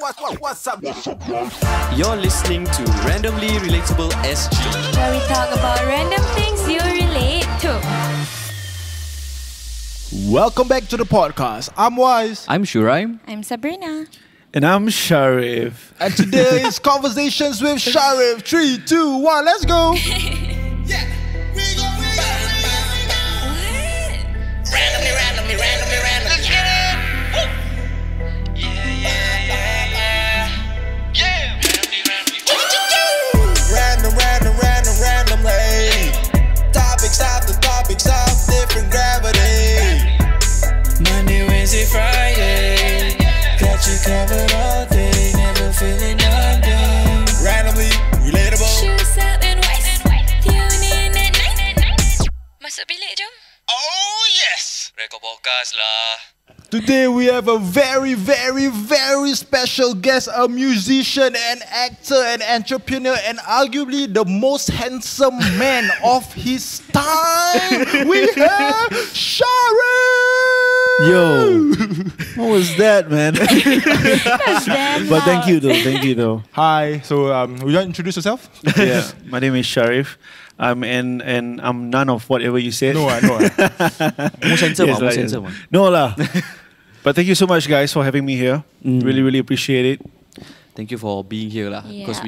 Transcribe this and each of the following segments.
What's up? You're listening to Randomly Relatable SG, where we talk about random things you relate to. Welcome back to the podcast. I'm Wise. I'm Shuraim. I'm Sabrina. And I'm Syarif. And today is Conversations with Syarif. 3, 2, 1, let's go. Randomly. Topics of different gravity. Monday, Wednesday, Friday. Got you covered all day. Never feeling undone. Randomly relatable. Shoes up and Wise. Tune in at night. Masuk bilik jom. Oh yes. Rekod podcast lah. Today we have a very, very, very special guest, a musician and actor and entrepreneur and arguably the most handsome man of his time. We have Syarif! Yo, what was that, man? But thank you though. Hi, so would you like to introduce yourself? Yeah, my name is Syarif. I'm none of whatever you said. No. Most handsome. No lah. But thank you so much, guys, for having me here. Really, really appreciate it. Thank you for being here lah. Yeah. Because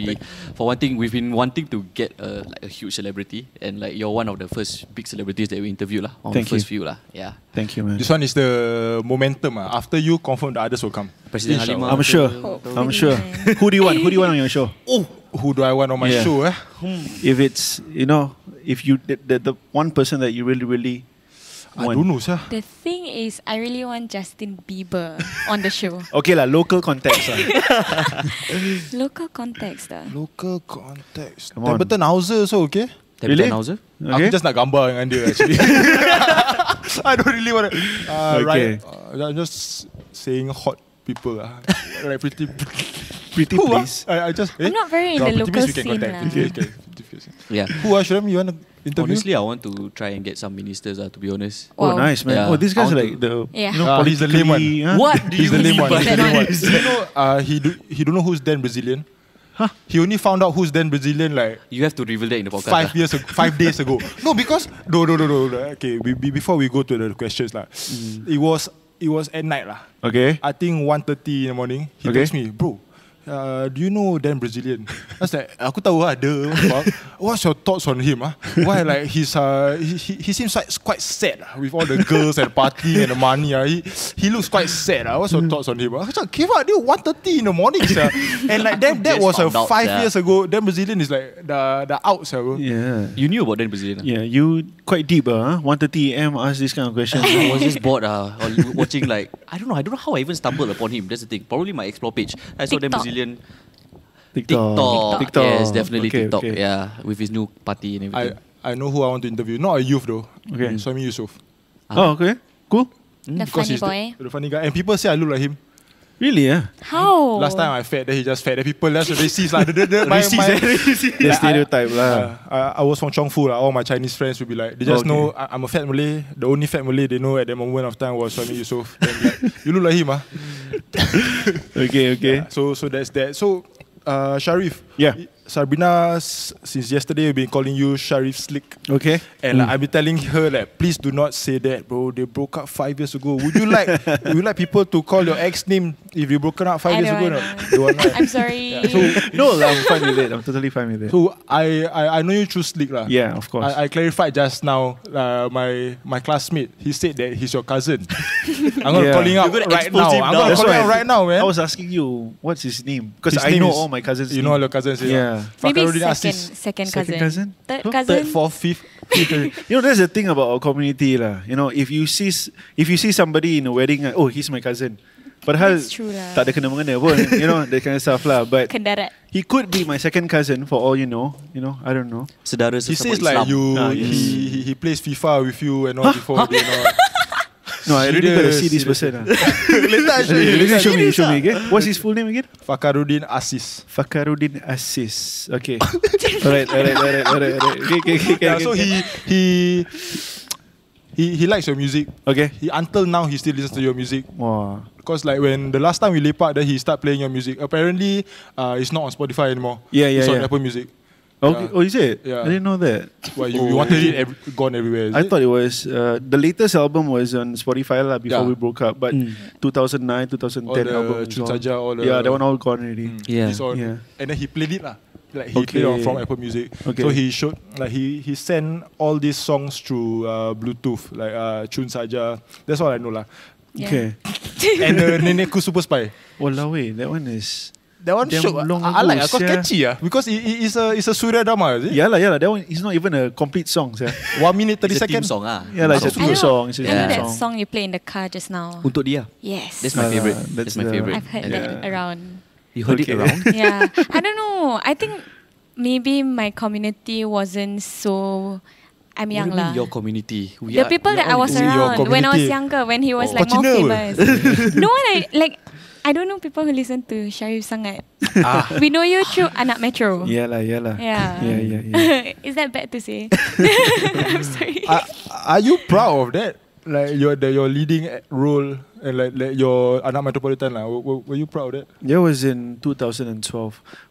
for one thing, we've been wanting to get a huge celebrity, and like you're one of the first big celebrities that we interview lah. On Thank the first you. few lah. Yeah. Thank you, man. This one is the momentum. After you, confirm the others will come. President Inshallah. Halimah. I'm sure. Who do you want on your show? Oh, who do I want on my Yeah. show? If it's if you the one person that you really I want. don't know, sir. The thing is, I really want Justin Bieber on the show. Okay lah, local context lah. Local context lah. Local context. Come on. Templeton Hauser also okay? Really? Hauser? Aku Okay. just nak gambar dengan dia actually. I don't really want to. Okay. I'm just saying hot people lah. Like pretty Pretty who please. I just. I'm not very in the local scene lah. Yeah. Who are Shuraim? You want to interview? Honestly, I want to try and get some ministers to be honest. Oh, Wow. nice, man. Yeah. Oh, these guys I are want like the Yeah. He's the lame one. politically, huh? What do He's you the lame mean one. by He's the lame one. that? You know, he don't know who's Dan Brazilian. Huh? He only found out who's Dan Brazilian like You have to reveal that in the podcast. 5 days ago. No, because no. Okay, before we go to the questions lah, it was at night lah. Okay. I think 1:30 in the morning. He Okay. texts me, bro. Do you know Dan Brazilian? I was like, aku tahu ada. What's your thoughts on him? Why like he seems like quite sad with all the girls and party and the money. He looks quite sad. What's your thoughts on him? I was like, give up, 1:30 in the morning, sir. And like that Just was found out, 5 sir. years ago. Dan Brazilian is like the out, sir. Bro. Yeah. You knew about that Brazilian? Yeah, you quite deep, huh? 1:30 AM ask this kind of questions. I was just bored or watching like I don't know how I even stumbled upon him. That's the thing. Probably my explore page. I saw them TikTok. Brazilian TikTok. Yes, definitely Okay, TikTok. okay. Yeah, with his new party and everything. I know who I want to interview. Not a youth though. Okay. Swami Yusof. Oh, okay. Cool. The Because funny he's boy. the funny guy. And people say I look like him. Really, yeah? How? Last time I fed, then he just fed. Then people, that's racist lah. The stereotype lah. I was from Chongfu lah. All my Chinese friends would be like, they just Okay. know I'm a fat Malay. The only fat Malay they know at that moment of time was Swami Yusof. Then like, you look like him, ah. Okay. So that's that. So, Syarif. Yeah. Sabrina, since yesterday, we've been calling you Syarif Sleeq. Okay. And like, I've been telling her like, please do not say that, bro. They broke up 5 years ago. Would you like people to call your ex name if you broken up 5 I years don't ago? wanna. Don't want, right? I'm sorry. No, I'm fine with it. I'm totally fine with it. So I know you through Sleeq lah. Yeah, of course. I clarified just now. My classmate, he said that he's your cousin. I'm gonna Yeah. calling out You're gonna right expose now. him I'm now. gonna That's calling why out right now, man. I was asking you, what's his name? Because His I name know is- all my cousins' You know all your cousins, Yeah. Maybe Fakhruddin second Second cousin. cousin? Third Huh? cousin. Third, fourth, fifth. That's the thing about our community lah. If you see somebody in a wedding, oh, he's my cousin. Padahal That's true lah. tak ada kena mengena pun, that kind of stuff lah. But Kendarat. he could be my second cousin for all you know. I don't know. Sedara He sesama says like Islam. you. Yes. He plays FIFA with you and all before. You know. No, I really gotta Serious, see this serious. person. Later I show you. Later show me again. What's his full name again? Fakhruddin Aziz. Fakhruddin Aziz. Okay. Alright. Okay. Yeah, so he he likes your music. Okay. Until now he still listens to your music. Wow. Because like when the last time we lepak, then he start playing your music. Apparently, it's not on Spotify anymore. Yeah, It's on yeah. Apple Music. Okay. Oh, is it? Yeah. I didn't know that. Well, you wanted it gone everywhere. Is I it? thought it was the latest album was on Spotify lah before Yeah. we broke up, but 2009, 2010 all the album. Chun Saja, all the yeah, that one all gone already. Yeah. He's on, Yeah. and then he played it lah. Like he Okay. played on from Apple Music. Okay. So he showed like he sent all these songs through Bluetooth, like Chun Saja. That's all I know lah. Yeah. Okay. And Nenekku Super Spy. Walao, that one is. That one Damn show long I like ago, because sia. catchy because it's a Surya drama, is it? Yeah lah. That one is not even a complete song. Yeah. 1 minute 30 It's a theme seconds. song Yeah, like it's a Song. theme song. It's a You know theme that song. song you play in the car just now? Untuk dia. Yes. That's my favorite. that's That's my the- favorite. I've heard Yeah. that around. You heard Okay. it around? Yeah. I don't know. I think maybe my community wasn't so. I'm What young do you mean lah. your community? The people that I was in your around when I was community. younger, when he was Oh. like more Kau Cina famous. No one I don't know people who listen to Syarif sangat. We know you through Anak Metro. Yeah lah. Yeah. Yeah. Is that bad to say? I'm sorry. Are you proud of that? Like your leading role and like your Anak Metropolitan lah. Were you proud of that? That was in 2012.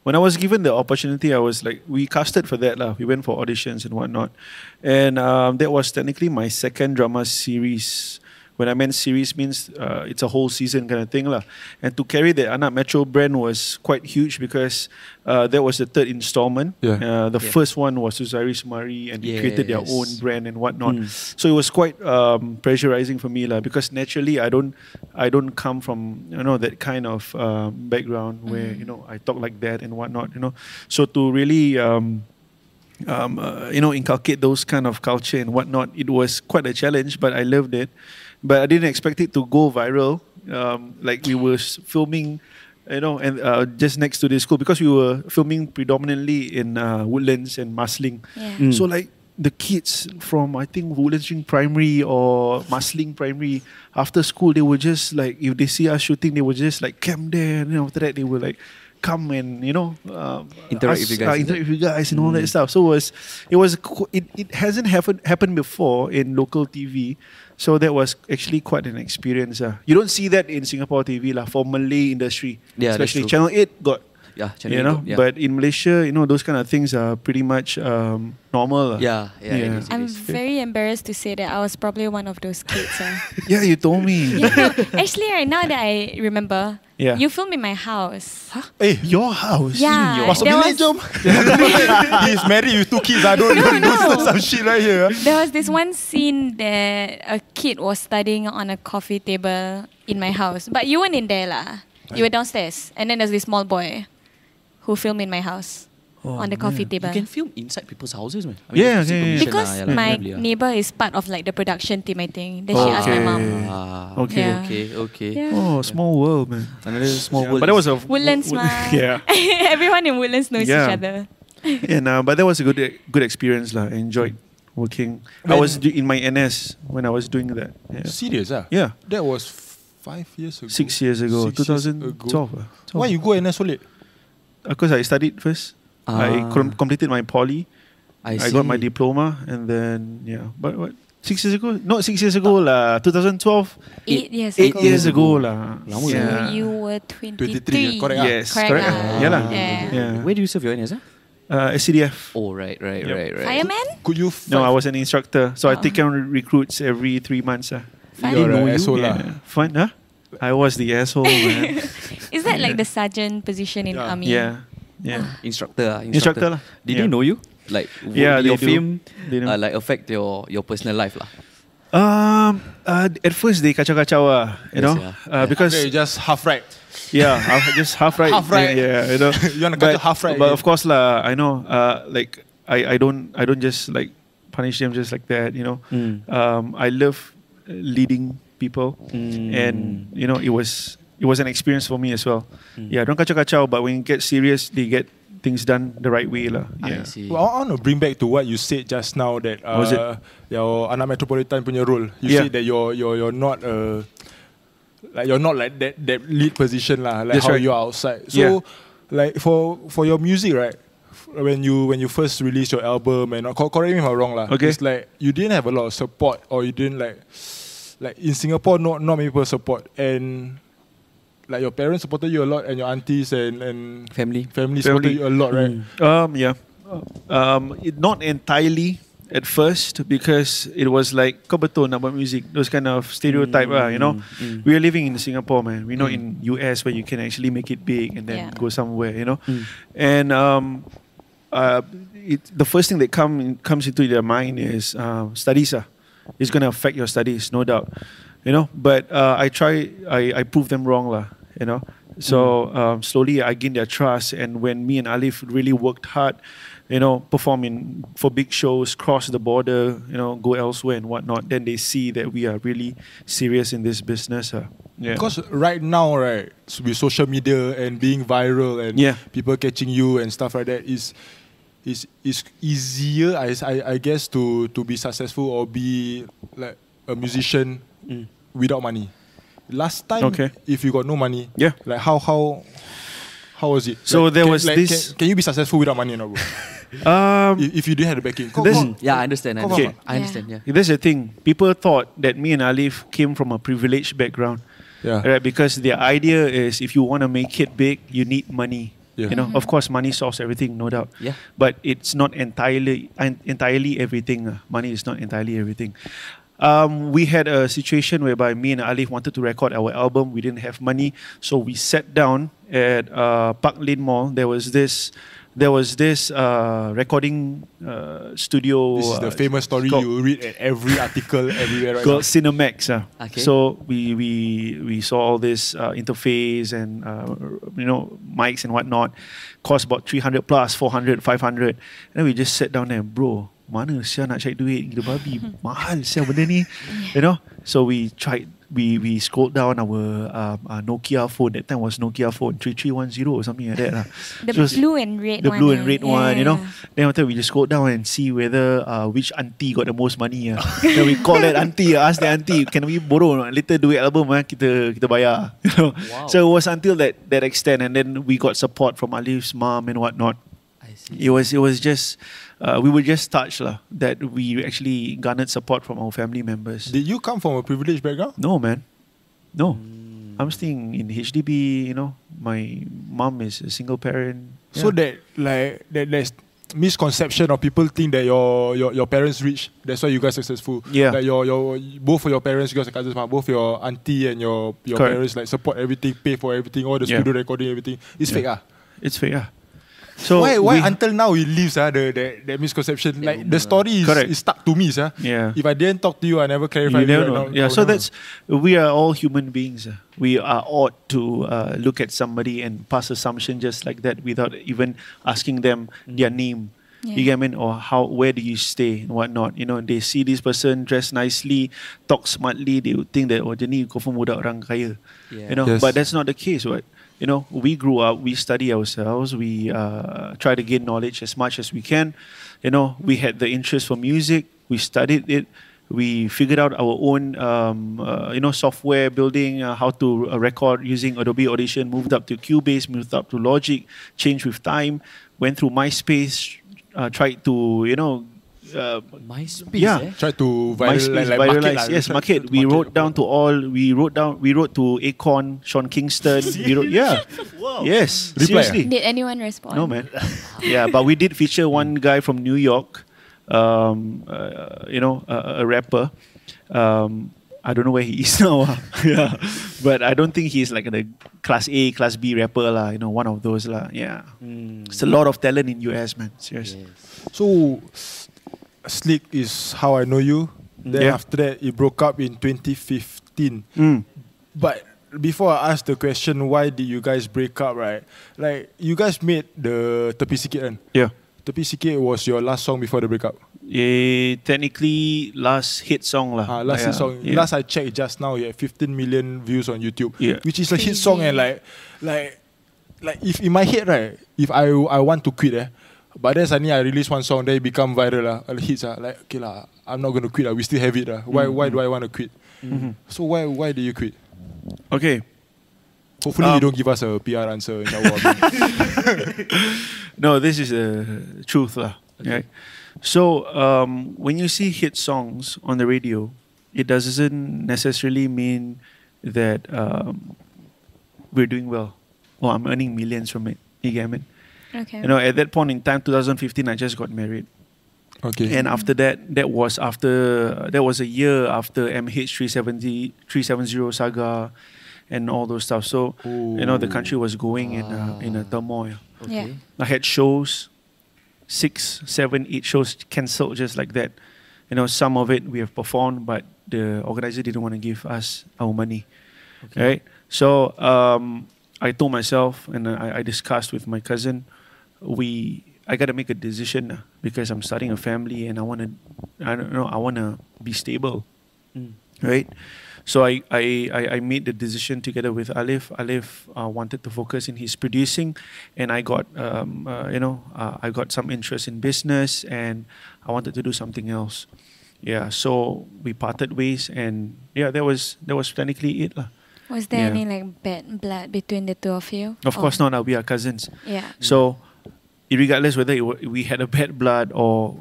When I was given the opportunity, I was like, we casted for that lah. We went for auditions and whatnot, and that was technically my second drama series. When I meant series means it's a whole season kind of thing lah. And to carry the Anak Metro brand was quite huge because that was the third installment. Yeah. The first one was Suzairi Sumari and they created their Yes. own brand and whatnot. So it was quite pressurizing for me lah because naturally I don't come from that kind of background where I talk like that and whatnot. So to really inculcate those kind of culture and whatnot, it was quite a challenge, but I loved it. But I didn't expect it to go viral. Like we were filming, and just next to the school because we were filming predominantly in Woodlands and Marsiling. Yeah. So like the kids from I think Woodlands Primary or Marsiling Primary after school, they were just like if they see us shooting, they were just like camp there. And after that, they were like come and Interact with you guys, interact with you guys and all that stuff. So it hasn't happened before in local TV. So that was actually quite an experience. You don't see that in Singapore TV lah for Malay industry, Yeah, that's especially true. Channel 8 got. Channel eight, yeah. But in Malaysia, those kind of things are pretty much normal. lah. Yeah. Yeah. It I'm is. very embarrassed to say that I was probably one of those kids. Yeah, you told me. Yeah, no, actually, right now that I remember, Yeah. you filmed in my house. Your house. Yeah, Masuk there bilik was, jom. He's married with 2 kids. I don't do some shit right here. there was this one scene that a kid was studying on a coffee table in my house, but you weren't in there lah. You were downstairs, and then there's this small boy who filmed in my house on the coffee You table. can film inside people's houses, man. Yeah, seek yeah, yeah. permission Because lah, yeah lah, my probably, yeah. neighbor is part of like the production team, I think. Then she asked my mom. Okay. Yeah. Okay. Yeah. Oh, small world, man. Another small world. But that was a Woodlands, ma. Yeah. Everyone in Woodlands knows Yeah. each other. And but that was a good experience lah. I enjoyed working. I was in my NS when I was doing that. Yeah. Serious Yeah. That was 5 years ago. 6 years ago, 6 years 2012. ago. Why you go NS so late? Because I studied first. I completed my poly. I got my diploma, and then But what? 6 years ago? Not 6 years ago lah. 2012. 8 years 8 ago. years ago lah. Lama So Yeah. you were 23, 23. correct ah? Yes, Correct correct. lah. Yeah lah. Yeah. Where do you serve your NS? SCDF. Oh, right. Yep. Fireman? Could you No, I was an instructor, so I Oh. take care of recruits every 3 months. You're know an you? asshole lah. Yeah. Fun, huh? I was the asshole, man. Is that like the sergeant position in Yeah. army? Yeah. Instructor. Instructor lah. Did Yeah. they know you? Like, Yeah, would your they do. fame They know. like affect your personal life lah? At first they kacau-kacau Yes, yeah. because Okay, just half right. just half right. Half right. Yeah, You wanna cut to half right But again. of course lah, I know. Like I don't just like punish them just like that. I love leading people, and it was an experience for me as well. Yeah, don't kacau-kacau, but when it gets serious, they get things done the right way lah. Yeah. I see. Well, I want to bring back to what you said just now that What was it? your Anak Metropolitan punya role. You Yeah. said that you're not you're not like that lead position lah, like That's how right. you're outside. So Yeah. like for your music, right? when you first released your album, and correct me if I'm wrong lah. Okay. It's like you didn't have a lot of support, or you didn't like in Singapore, not many people support, and like your parents supported you a lot, and your aunties and Family. supported you a lot, right? Yeah. Not entirely at first, because it was like kau betul nak buat music, those kind of stereotype you know. We are living in Singapore, man. We're not in US where you can actually make it big and then go somewhere, you know. And the first thing that comes into their mind is studies. It's going to affect your studies, no doubt, you know. But I prove them wrong lah, you know. So slowly I gained their trust, and when me and Alif really worked hard, you know, performing for big shows, cross the border, you know, go elsewhere and whatnot, then they see that we are really serious in this business. Yeah. Because right now, right, with social media and being viral and people catching you and stuff like that, is easier, I guess, to be successful or be like a musician without money. Last time, if you got no money, like how was it? So like, there was this. Can you be successful without money or not, bro? If you didn't have the backing. I understand. Okay. I understand. Yeah. That's the thing. People thought that me and Alif came from a privileged background, right? Because their idea is, if you want to make it big, you need money. You know, of course, money solves everything, no doubt. Yeah. But it's not entirely everything. Money is not entirely everything. We had a situation whereby me and Alif wanted to record our album. We didn't have money, so we sat down at Park Lane Mall. There was this recording studio. This is the famous story you read at every article everywhere right called now. Cinemax. Okay. So we saw all this interface and you know, mics and whatnot. Cost about 300 plus, 400, 500. And then we just sat down there, bro, mana saya nak cari duit gila babi, mahal saya benda ni, you know. So we scrolled down our Nokia phone. That time was Nokia phone 3310 or something like that. The blue and red one. The blue and red one, you know. Then after we just scrolled down and see whether which auntie got the most money. Then we call that auntie, ask the auntie, can we borrow later duit album kita bayar. You know. Wow. So it was until that extent, and then we got support from Alif's mom and whatnot. I see. It was just we were just touched that we actually garnered support from our family members. Did you come from a privileged background? No, man. No. I'm staying in HDB, you know. My mom is a single parent. So there's misconception of people think that your parents rich, that's why you guys successful. Yeah. Like your both of your parents, you guys are cousins, both your auntie and your parents like support everything, pay for everything, all the studio recording, everything. It's fake. It's fake. So why until now it lives the misconception? Like the story is stuck to me, sir. Yeah. If I didn't talk to you, I never clarified You it never right know. now. So we are all human beings. We are ought to look at somebody and pass assumption just like that without even asking them their name. You get me? Or where do you stay and whatnot. You know, they see this person dressed nicely, talk smartly, they would think that dia ni confirm budak orang kaya. You know, but that's not the case, right? You know, we grew up, we study ourselves, we try to gain knowledge as much as we can. You know, we had the interest for music, we studied it, we figured out our own, you know, software building, how to record using Adobe Audition, moved up to Cubase, moved up to Logic, changed with time, went through MySpace, tried to, you know, MySpace. Try to MySpace viralize. Yes, market. We wrote to Akon, Sean Kingston. We wrote, yes, seriously. Did anyone respond? No, man. But we did feature one guy from New York, you know, a rapper. I don't know where he is now. But I don't think he's like a class A, class B rapper lah. You know, one of those lah. Yeah, it's a lot of talent in US, man. Seriously. So Sleeq is how I know you. Then after that, it broke up in 2015. But before I ask the question, why did you guys break up, right? Like, you guys made the Tepi Sikit kan? Yeah. Tepi Sikit was your last song before the breakup. Technically, last hit song lah. Last hit song. Yeah. Last I checked just now, you had 15 million views on YouTube. Yeah. Which is a hit song, and like if in my head, right, if I want to quit, but then suddenly I release one song, then it become viral hits like, okay lah, I'm not gonna quit we still have it Why do I want to quit? So why do you quit? Okay. Hopefully you don't give us a PR answer in our No, this is the truth, lah. Right? So when you see hit songs on the radio, it doesn't necessarily mean that we're doing well or I'm earning millions from it. You get me? Okay. You know, at that point in time, 2015, I just got married. Okay. And after that was a year after MH370 saga and all those stuff. So, you know, the country was going in a turmoil. Yeah. I had shows, 6, 7, 8 shows cancelled just like that. You know, some of it we have performed, but the organizer didn't want to give us our money. Right? So I told myself, and I discussed with my cousin, I got to make a decision because I'm starting a family and I want to be stable. Right? So I made the decision together with Alif. Alif wanted to focus in his producing, and I got I got some interest in business, and I wanted to do something else. Yeah, so we parted ways, and yeah, that was technically it, lah. Was there Yeah. any like bad blood between the two of you? Of course not. We are cousins. Yeah. So, regardless whether we had a bad blood or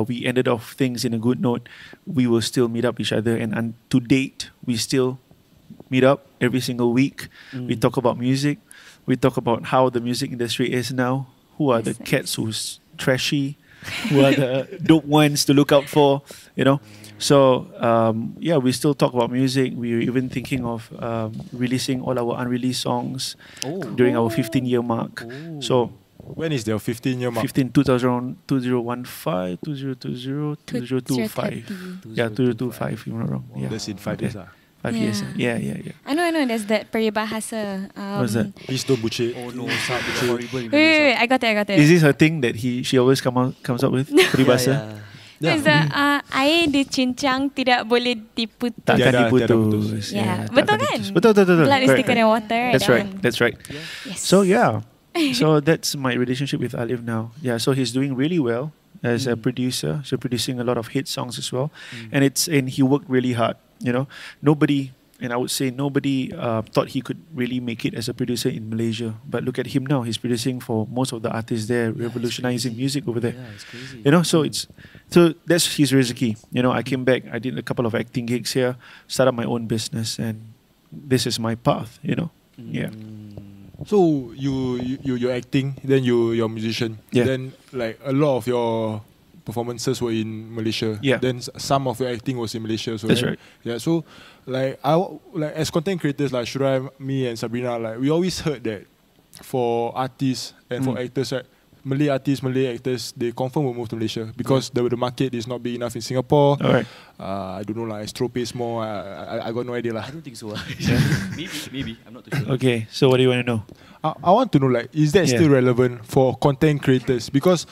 we ended off things in a good note, we will still meet up each other. And to date, we still meet up every single week. We talk about music. We talk about how the music industry is now. Who are the That's nice. cats who's trashy? Who are the dope ones to look out for? You know. So we still talk about music. We're even thinking of releasing all our unreleased songs during our 15-year mark. So. When is their 15-year mark? 2015, 2015, 2020, 2025. Yeah, 2025, if I'm not wrong. Yeah. That's in 5 years. 5 years. Yeah. Yeah. I know. There's that peribahasa. What's that? Please don't butcher. Oh no, it's not horrible. Wait. I got it. Is this a thing that she always comes up with? Peribahasa? It's air dicincang tidak boleh diputus. Takkan Tiada diputus. Yeah. tak Betul akan kan? diputus. Betul. Blood is Correct, thicker than water. That's that right. one. That's right. Yes. So yeah. So that's my relationship with Alif now. Yeah, so he's doing really well as a producer. So producing a lot of hit songs as well. And he worked really hard. You know, nobody thought he could really make it as a producer in Malaysia. But look at him now. He's producing for most of the artists there, revolutionizing music over there. Yeah, it's crazy. You know, so that's his recipe. You know, I came back, I did a couple of acting gigs here, started my own business, and this is my path, you know. Yeah. So you're acting, then you're a musician. Yeah. Then like a lot of your performances were in Malaysia. Yeah. Then some of your acting was in Malaysia. So That's right. Yeah. So like as content creators like Shura, me and Sabrina, like we always heard that for artists and for actors, right, Malay artists, Malay actors, they confirm will move to Malaysia because the market is not big enough in Singapore. All right. I don't know, like Astro pays more. I got no idea lah. I don't think so. Maybe. I'm not too sure. Okay, so what do you want to know? I want to know, like, is that still relevant for content creators? Because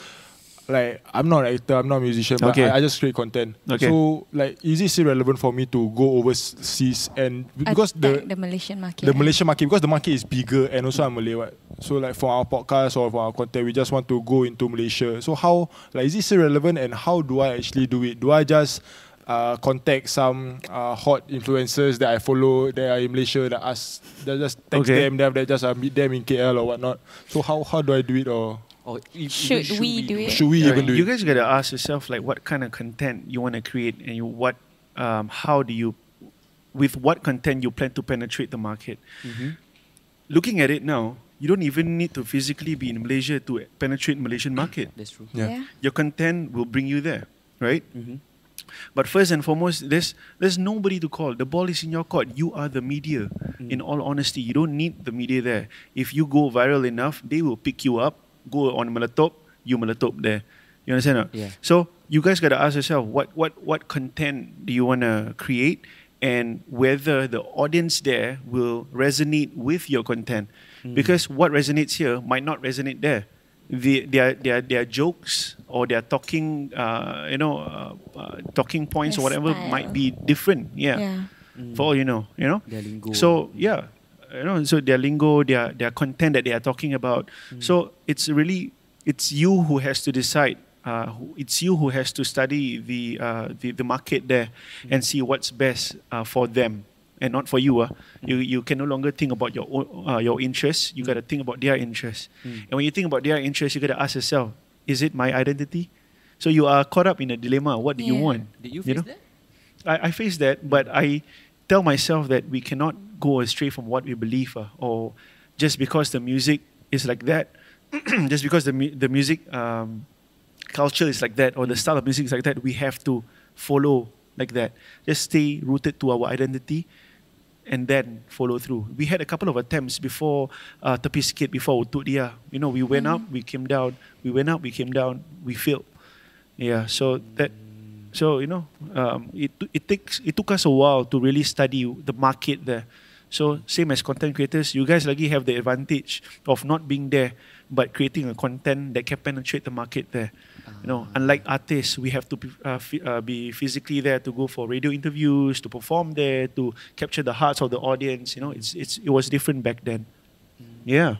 like I'm not an actor, I'm not a musician, but Okay. I just create content. Okay. So like, is it still relevant for me to go overseas and because Attack the Malaysian market. the Malaysian market, because the market is bigger and also I'm Malay, what? So like for our podcast or for our content, we just want to go into Malaysia. So how, like, is it still relevant and how do I actually do it? Do I just contact some hot influencers that I follow that are in Malaysia that just text them, then after that just meet them in KL or whatnot? So how do I do it, or Or Should we do it? should we even do You it? guys gotta ask yourself like what kind of content you want to create and with what content you plan to penetrate the market. Looking at it now, you don't even need to physically be in Malaysia to penetrate Malaysian market. That's true. Yeah. Your content will bring you there, right? But first and foremost, there's nobody to call. The ball is in your court. You are the media. In all honesty, you don't need the media there. If you go viral enough, they will pick you up, go on Meletop, you Meletop there. You understand? Or? Yeah. So you guys got to ask yourself, what content do you want to create, and whether the audience there will resonate with your content. Because what resonates here might not resonate there. Their jokes or their talking, talking points Their or whatever style. might be different. Yeah. For all you know. Their lingo. So yeah, so their lingo, their content that they are talking about. So it's you who has to decide. It's you who has to study the market there and see what's best for them. and not for you. You can no longer think about your interests. You got to think about their interests. And when you think about their interests, you got to ask yourself, is it my identity? So you are caught up in a dilemma. What do you want? Did you face that? I face that, but I tell myself that we cannot go astray from what we believe, or just because the music is like that, just because the music culture is like that, or the style of music is like that, we have to follow like that. Just stay rooted to our identity and then follow through. We had a couple of attempts before Tepi Sikit, before Untuk Dia. We went up, we came down. We went up, we came down. We failed. Yeah, so it took us a while to really study the market there. So same as content creators, you guys lagi have the advantage of not being there, but creating a content that can penetrate the market there. Unlike artists, we have to be physically there to go for radio interviews, to perform there, to capture the hearts of the audience. It was different back then. Yeah.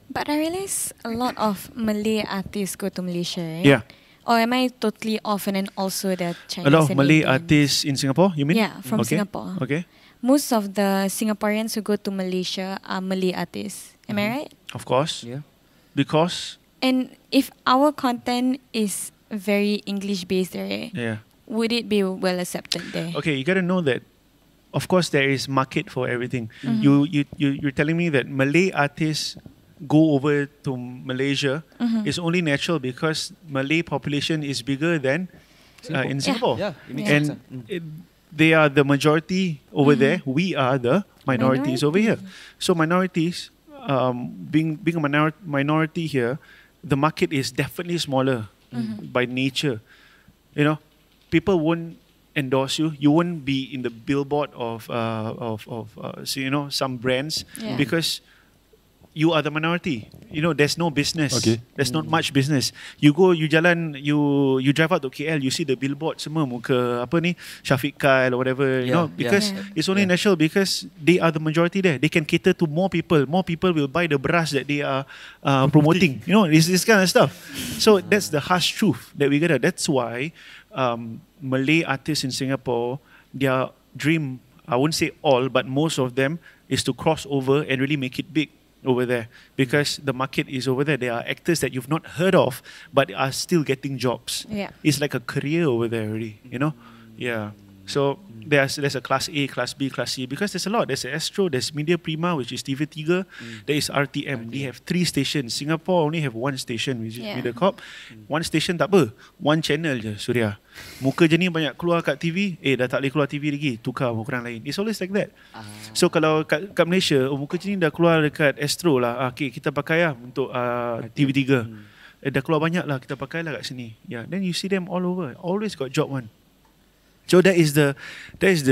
But I realize a lot of Malay artists go to Malaysia, right? Yeah. Or am I totally off, and then also the Chinese A lot of and Malay Indians? artists in Singapore, you mean? Yeah, from Singapore. Okay. Most of the Singaporeans who go to Malaysia are Malay artists. Am I right? Of course. Yeah. Because? And if our content is very English-based, right? Yeah. Would it be well accepted there? Okay, you got to know that, of course, there is market for everything. You're telling me that Malay artists go over to Malaysia is only natural because Malay population is bigger than in Singapore. Yeah, it makes And sense. they are the majority over there. We are the minorities over here. So minorities, being a minority here, the market is definitely smaller by nature. People won't endorse you. You won't be in the billboard of some brands because you are the minority. There's no business. Okay. There's not much business. You drive out to KL, you see the billboard semua muka apa ni, Shafiq Kyle or whatever, because it's only natural because they are the majority there. They can cater to more people. More people will buy the beras that they are promoting. It's this kind of stuff. So that's the harsh truth that we get. That's why Malay artists in Singapore, their dream, I won't say all, but most of them, is to cross over and really make it big over there because the market is over there. There are actors that you've not heard of but are still getting jobs. Yeah. It's like a career over there already, Yeah. So there's a class A, class B, class C because there's a lot. There's Astro, there's Media Prima, which is TV3. There is RTM. They have 3 stations. Singapore only have 1 station, which is Mediacorp. 1 station tak apa. 1 channel je, Suria. Muka je ni banyak keluar kat TV, dah tak boleh keluar TV lagi, tukar muka orang lain. It's always like that. So kalau kat Malaysia, muka je ni dah keluar dekat Astro lah. Okay, kita pakai lah untuk TV3. Dah keluar banyak lah, kita pakai lah kat sini. Yeah, then you see them all over. Always got job one. So that is the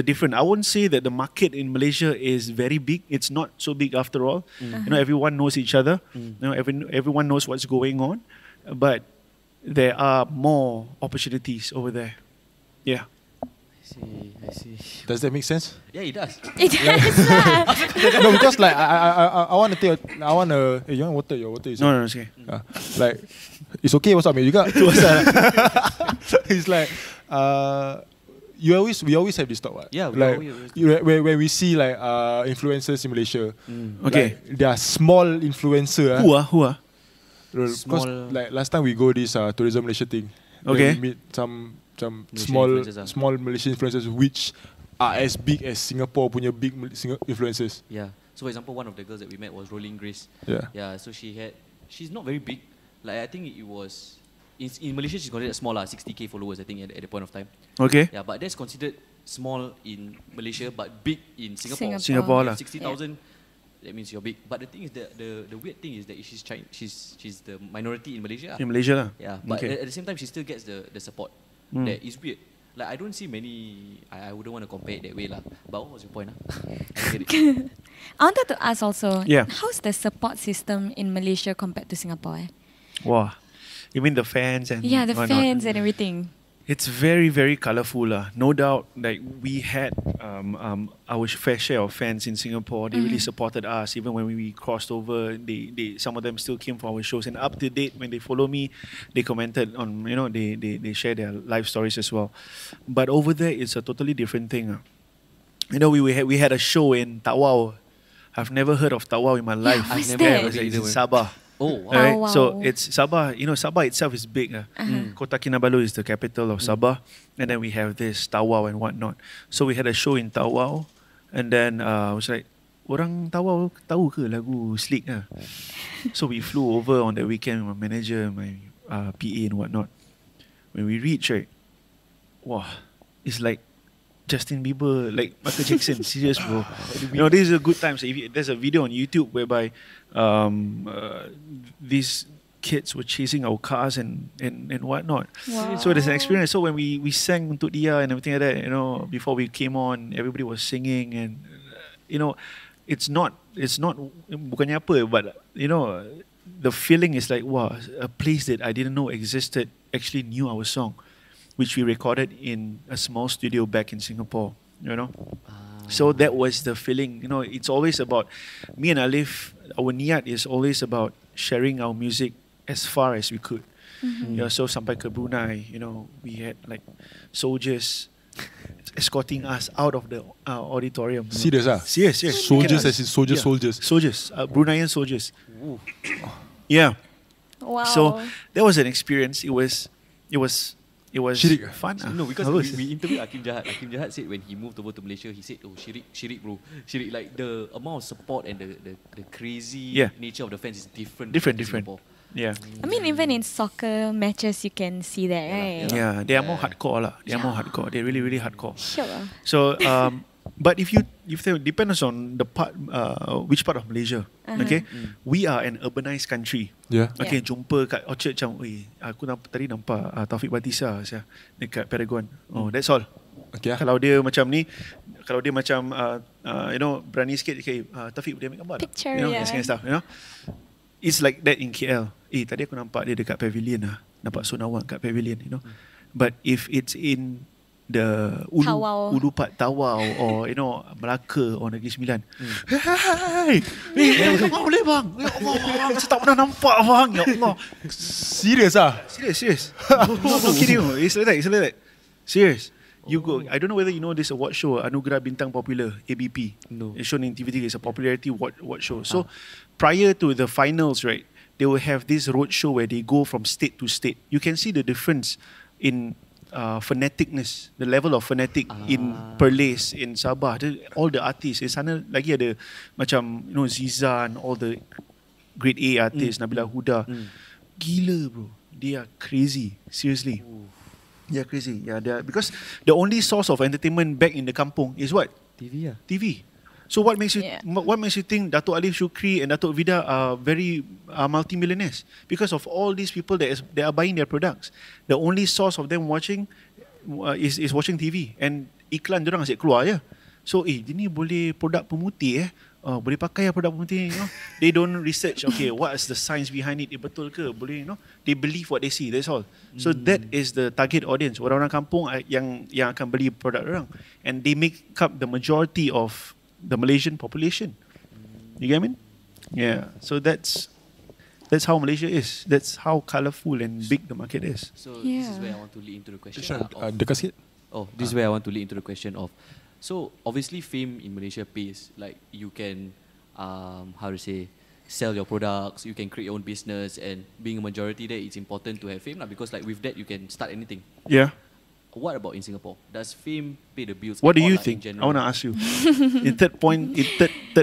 difference. I won't say that the market in Malaysia is very big. It's not so big after all. Everyone knows each other. Everyone knows what's going on. But there are more opportunities over there. Yeah. I see. Does that make sense? Yeah, it does. It does. No, because like I want to take. Hey, you want water? Your water is No, it's okay. like it's okay. What's up, mate? You got what's up? It's like we always have this talk. Right? Yeah, like when we see like influencers in Malaysia. Okay. Like, they are small influencer. Who are? Because like last time we go this tourism Malaysia thing. Okay. We meet some Malaysian small Malaysian influencers which are as big as Singapore punya big influencers. Yeah. So for example, one of the girls that we met was Rolling Grace. Yeah. Yeah. So she's not very big. Like I think it was in Malaysia she's considered small 60k followers I think at the point of time. Okay. Yeah, but that's considered small in Malaysia but big in Singapore. Singapore lah. 60,000. That means you're big. But the thing is that the weird thing is that she's the minority in Malaysia. In Malaysia lah. Yeah. But Okay. at the same time she still gets the support. That is weird. Like I don't see many. I wouldn't want to compare it that way lah. But what was your point? I get it. I wanted to ask also, Yeah. how's the support system in Malaysia compared to Singapore? Wow. You mean the fans and Yeah, the whatnot? fans and everything. It's very, very colourful. No doubt, like we had our fair share of fans in Singapore. They really supported us. Even when we crossed over, they some of them still came for our shows. And up to date, when they follow me, they commented on, they share their life stories as well. But over there, it's a totally different thing. we had a show in Tawau. I've never heard of Tawau in my life. what's I've that? never It was heard in either. Sabah. Oh, wow. Right? Wow. So it's Sabah. Sabah itself is big. Kota Kinabalu is the capital of Sabah, and then we have this Tawau and whatnot. So we had a show in Tawau, and then I was like, orang Tawau tahu ke lagu Sleeq? So we flew over on the weekend with my manager, my PA and whatnot. When we reached, right, wow, it's like Justin Bieber, like Michael Jackson. Serious, bro. This is a good time. So there's a video on YouTube whereby these kids were chasing our cars and whatnot. Wow. So there's an experience. So when we sang Untuk Dia and everything like that, before we came on, everybody was singing, and it's not bukannya apa, but the feeling is like, wow, a place that I didn't know existed actually knew our song, which we recorded in a small studio back in Singapore, So that was the feeling. It's always about, me and Alif, our niat is always about sharing our music as far as we could. So sampai ke Brunei, we had like soldiers escorting us out of the auditorium. Serious ah? Serious. Soldiers Look at as in us. soldiers, Yeah. soldiers. Soldiers, Bruneian soldiers. Yeah. Wow. So that was an experience. It was Syirik. fun. No, because Nervous. we interviewed Hakim Jahat. Hakim Jahat said when he moved over to Malaysia, he said, "Oh, Syirik, bro, Syirik." Like the amount of support and the crazy Yeah. nature of the fans is different. Different. from Singapore. Yeah. I mean, even in soccer matches, you can see that, right? Yeah, they are more hardcore lah. They are more hardcore. They're really, really hardcore. Sure. So, but if they depends on the part, which part of Malaysia, okay, we are an urbanized country. Yeah. Okay, Yeah. jumpa kat Orchard macam, aku tadi nampak Taufik Batisa dekat Paragon. Oh, that's all. Okay. Kalau dia macam ni, berani sikit, okay, Taufik boleh ambil gambar tak? Picture, This kind of stuff, It's like that in KL. Tadi aku nampak dia dekat Pavilion nampak Sonawang kat Pavilion, But if it's in the Tawau. Ulu Part Tawau or Melaka or Negeri Sembilan, hey, boleh bang? Ya Allah, saya tak pernah nampak bang. Ya Allah. Serious ah? Serious. No kidding. It's like that. Serious. You go. I don't know whether you know this award show, Anugerah Bintang Popular, ABP. No. It's shown in TV3. It's a popularity award show. So prior to the finals, right, they will have this road show where they go from state to state. You can see the difference in phoneticness, the level of phonetic in Perlis, in Sabah. All the artists. Di sana lagi ada macam Zizan, all the grade A artists, Nabila Huda. Gila bro. They are crazy. Seriously. Yeah, crazy. Yeah, because the only source of entertainment back in the kampung is what? TV. TV. So what makes you think Dato' Alif Shukri and Dato' Vida are very multi-millionaires? Because of all these people that are buying their products. The only source of them watching is watching TV, and iklan diorang asyik keluar je. So dia ni boleh produk pemutih boleh pakai produk pemutih They don't research what's the science behind it, betul ke, boleh they believe what they see, that's all. So that is the target audience, orang-orang kampung yang akan beli produk orang, and they make up the majority of the Malaysian population. You get what I mean? Yeah. So that's how Malaysia is. That's how colourful and big the market is. So this is where I want to lead into the question. Dekat sikit. This is where I want to lead into the question of. So obviously fame in Malaysia pays. Like you can, sell your products. You can create your own business, and being a majority there, it's important to have fame because like with that you can start anything. Yeah. What about in Singapore? Does fame pay the bills? What do you Or, like, in think? I general? want to ask you. In third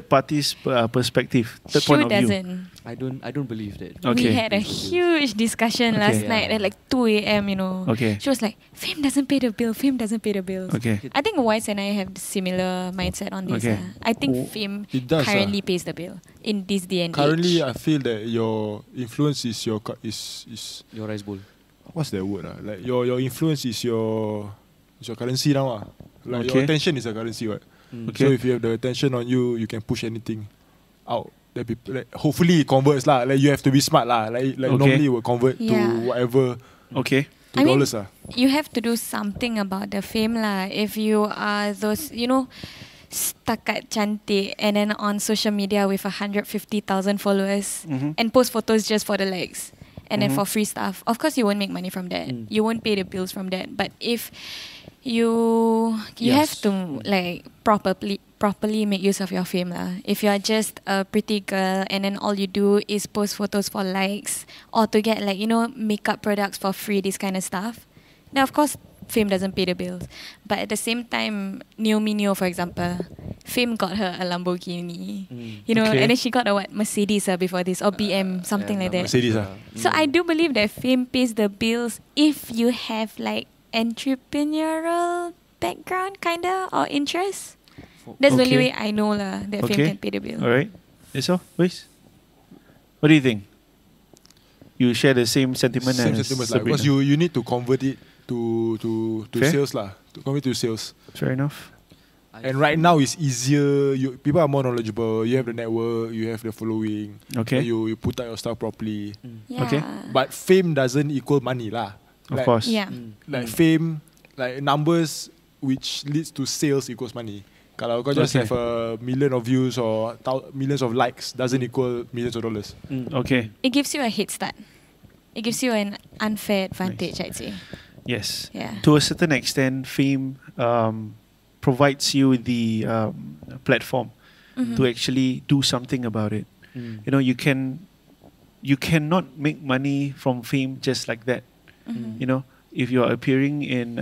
party's perspective, third point Sure of view. doesn't. I don't believe that. Okay. We had a huge discussion last Yeah. night at like 2 a.m. Okay. She was like, "Fame doesn't pay the bill. Fame doesn't pay the bills." Okay. I think Wise and I have similar mindset on this. Okay. I think fame It does, currently pays the bill in this day and Currently, age. I feel that your influence is is Your rice bowl. what's that word? Like your influence is your currency now. Like your Okay. attention is a currency, right? Okay. So if you have the attention on you, you can push anything out. That people, like, hopefully it converts lah. Like you have to be smart lah. Like Okay. normally it will convert to Yeah. whatever Okay. $2 I mean, lah. you have to do something about the fame lah. If you are those, setakat cantik and then on social media with 150,000 followers and post photos just for the likes and then for free stuff, of course you won't make money from that. You won't pay the bills from that. But if you have Yes. to like properly make use of your fame lah. If you're just a pretty girl and then all you do is post photos for likes or to get like makeup products for free, this kind of stuff, then of course fame doesn't pay the bills. But at the same time, Naomi Neo, for example, fame got her a Lamborghini, Okay. and then she got a Mercedes before this or BM, something like that. Mercedes ah. So I do believe that fame pays the bills if you have like entrepreneurial background kinda or interest. That's the only Okay. way I know lah that fame Okay. can pay the bill. All right. That's all, boys. What do you think? You share the same sentiment Same as sentiments lah. Sabrina. Because you need to convert it to Fair. sales lah. To convert to sales. Fair enough. And right now it's easier. People are more knowledgeable. You have the network. You have the following. Okay. You put out your stuff properly. Yeah. Okay. But fame doesn't equal money lah. Of course. Yeah. Like fame, like numbers which leads to sales equals money. Kalau kau just Okay. have a million of views or millions of likes doesn't equal millions of dollars. Okay. It gives you a head start. It gives you an unfair advantage, I'd say. Yes. Yeah. To a certain extent, fame provides you the platform to actually do something about it. You know, you cannot make money from fame just like that. You know, if you are appearing in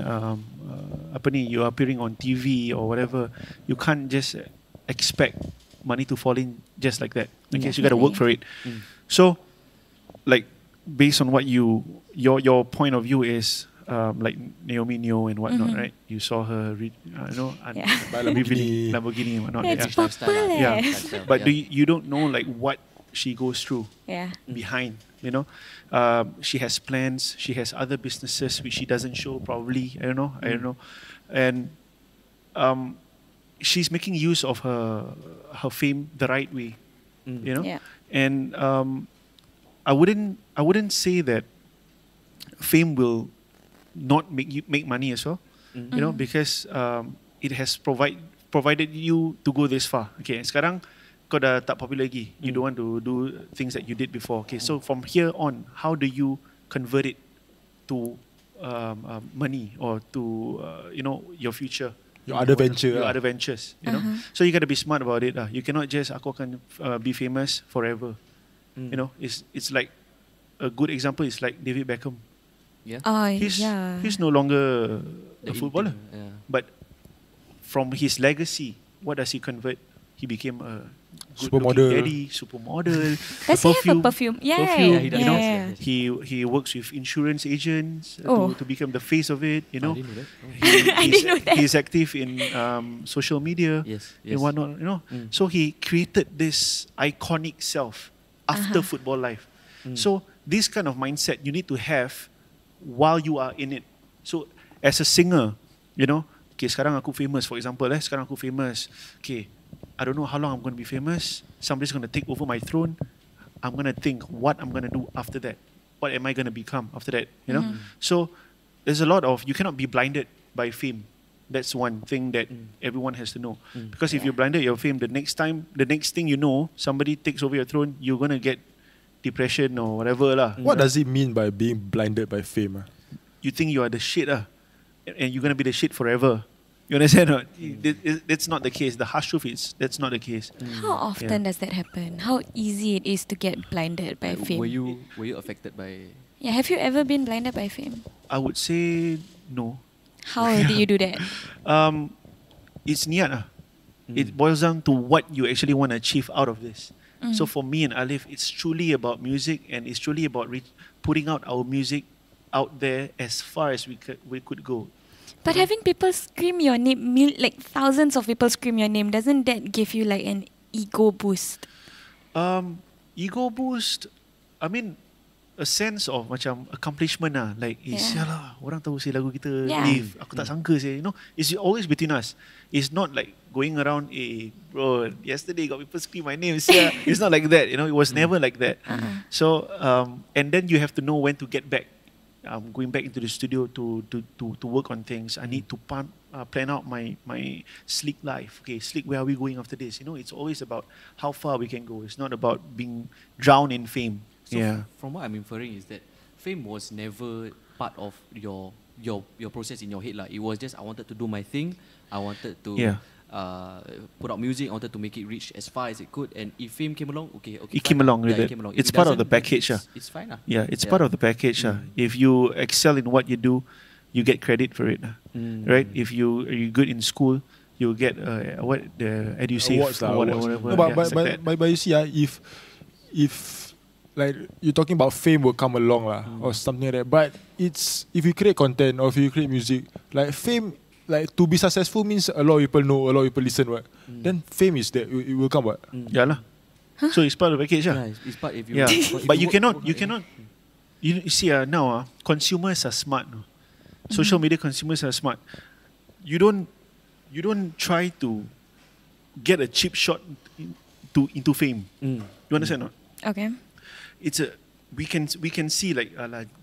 you are appearing on TV or whatever, you can't just expect money to fall in just like that. Okay, so you got to work for it. So, like, based on what your point of view is, like Naomi Neo and whatnot, right? You saw her, Yeah. Buy Lamborghini and whatnot. It's yeah. purple eh. Yeah. Lifestyle, But yeah. you don't know like what she goes through Yeah. behind, you know. She has plans, she has other businesses which she doesn't show probably. I don't know. And she's making use of her fame the right way, you know. Yeah. And I wouldn't say that fame will not make money as well, you know, because it has provided you to go this far. Okay, sekarang kau dah tak popular lagi. You don't want to do things that you did before. Okay, so from here on, how do you convert it to money or to your future? Your other venture Your lah. other ventures, you know. So you got to be smart about it lah. You cannot just aku akan be famous forever. You know, it's like a good example is like David Beckham. Yeah. Oh, He's yeah. no longer The a footballer, in thing, yeah. but from his legacy, what does he convert? He became a Supermodel. daddy, supermodel. Does he have a perfume? Yeah, Perfume, Yeah, he does. you know, yeah. Yes. he works with insurance agents Oh. to become the face of it. You know, I didn't know that. I didn't know that. He's active in social media Yes. and whatnot. You know, so he created this iconic self after football life. So this kind of mindset you need to have while you are in it. So as a singer, you know, okay, sekarang aku famous, for example, sekarang aku famous. Okay, I don't know how long I'm going to be famous. Somebody's going to take over my throne. I'm going to think what I'm going to do after that. What am I going to become after that? You know? So there's a lot of, you cannot be blinded by fame. That's one thing that everyone has to know. Because if you're blinded your fame, the next thing you know, somebody takes over your throne, you're going to get depression or whatever lah. What does it mean by being blinded by fame? You think you are the shit and you're going to be the shit forever. You understand? Or not? That's not the case. The harsh truth is that's not the case. How often does that happen? How easy it is to get blinded by fame? Were you affected by? Yeah, have you ever been blinded by fame? I would say no. How did you do that? It's niat. It boils down to what you actually want to achieve out of this. So for me and Alif, it's truly about music and it's truly about putting out our music out there as far as we could go. But having people scream your name, like thousands of people scream your name, doesn't that give you like an ego boost? Ego boost, I mean, a sense of macam accomplishment lah. Like, sialah, orang tahu si lagu kita live. Aku tak sangka sih. You know, it's always between us. It's not like going around, bro, yesterday got people scream my name. Sia. It's not like that. You know, it was never like that. So, and then you have to know when to get back. Going back into the studio to work on things. I need to plan out my Sleeq life. Okay, Sleeq, where are we going after this? You know, it's always about how far we can go. It's not about being drowned in fame. So from what I'm inferring is that fame was never part of your your process in your head lah. It was just I wanted to do my thing. I wanted to Yeah. put out music. I wanted to make it reach as far as it could. And if fame came along, okay, It came along with it it. came along. If It's it part of the doesn't, package. It's fine lah. Yeah, it's part of the package. If you excel in what you do, you get credit for it. Right? If are you good in school, you get what the EduSave Awards lah, or awards. whatever. No, but, yeah, but, it's like but, that. but you see, if like you're talking about fame will come along lah, or something like that. But it's if you create content or if you create music, like fame, like to be successful means a lot of people know, a lot of people listen. What? Then fame is that it will come. What? Yeah lah. So it's part of the package. Yeah, it's part if you. Yeah, if but you work- cannot. work You hard, cannot. You see, now consumers are smart. No? Social media consumers are smart. You don't try to get a cheap shot into fame. You understand or not? Okay. It's a we can see like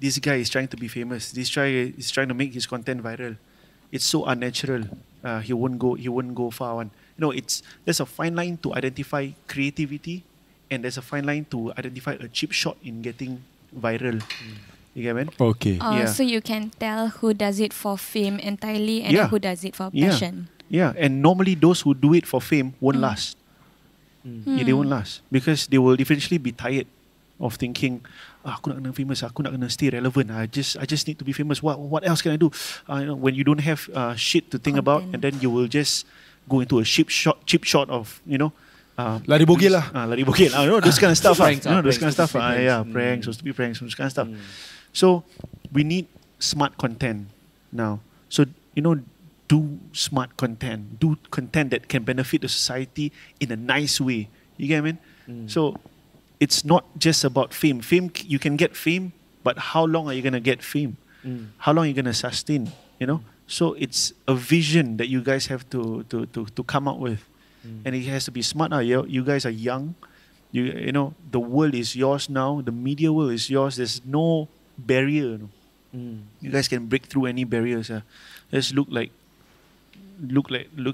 this guy is trying to be famous. This guy is trying to make his content viral. It's so unnatural. He won't go far one. There's a fine line to identify creativity, and there's a fine line to identify a cheap shot in getting viral. You get me? Okay. Yeah. So you can tell who does it for fame entirely and Yeah. who does it for Yeah. passion. Yeah, and normally those who do it for fame won't last. Yeah, they won't last because they will eventually be tired of thinking, aku nak kena famous, aku nak kena stay relevant. I just need to be famous. What else can I do? When you don't have shit to think about, and then you will just go into a cheap shot of Lari bogel lah. lari bogel. Those kind of stuff. Pranks, Those kind of stuff. pranks, Yeah, pranks, or stupid pranks, those kind of stuff. So we need smart content now. So do smart content. Do content that can benefit the society in a nice way. You get what I mean? So it's not just about fame. Fame, you can get fame, but how long are you gonna get fame? How long are you gonna sustain? So it's a vision that you guys have to come up with, and it has to be smart. You guys are young. You know the world is yours now. The media world is yours. There's no barrier. You guys can break through any barriers. Just look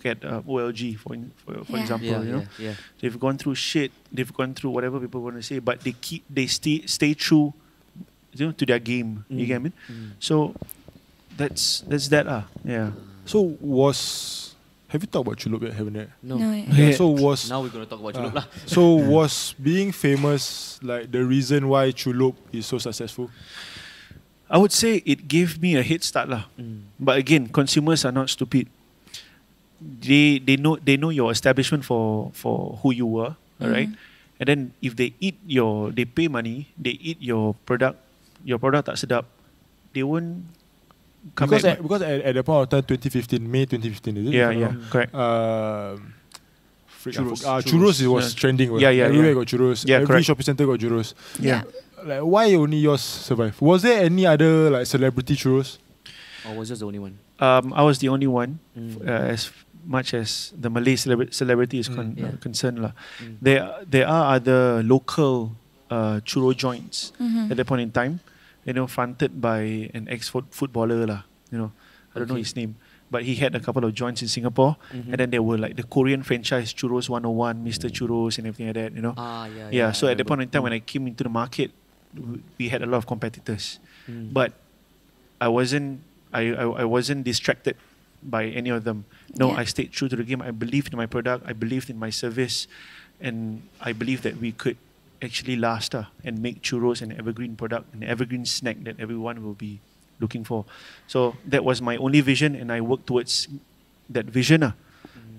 at OLG for Yeah. example. Yeah. They've gone through shit. They've gone through whatever people want to say, but they stay true, to their game. You get me? So that's that. Yeah. So have you talked about Chulop yet? Haven't you? No. Yeah, so Now we're gonna talk about Chulop lah. so was being famous like the reason why Chulop is so successful? I would say it gave me a head start lah. But again, consumers are not stupid. They know your establishment for who you were, alright? And then if they pay money, they eat your product tak sedap, they won't come back. Because at the point of time, 2015, May 2015, is it? Yeah, correct. Churros was trending. Yeah, Everywhere got churros. Yeah, Every correct. shopping center got churros. Yeah. Like, why only yours survived? Was there any other like celebrity churros? Or was just the only one? I was the only one, as much as the Malay celebrity is concerned lah. There are other local churro joints at that point in time, fronted by an ex-footballer lah. I don't know his name, but he had a couple of joints in Singapore, and then there were like the Korean franchise Churros 101, Mr. Churros, and everything like that. Yeah. So I at that point in remember. time, when I came into the market, we had a lot of competitors, but I wasn't distracted by any of them. No, Yeah. I stayed true to the game. I believed in my product. I believed in my service, and I believed that we could actually last and make churros an evergreen product, an evergreen snack that everyone will be looking for. So that was my only vision, and I worked towards that vision.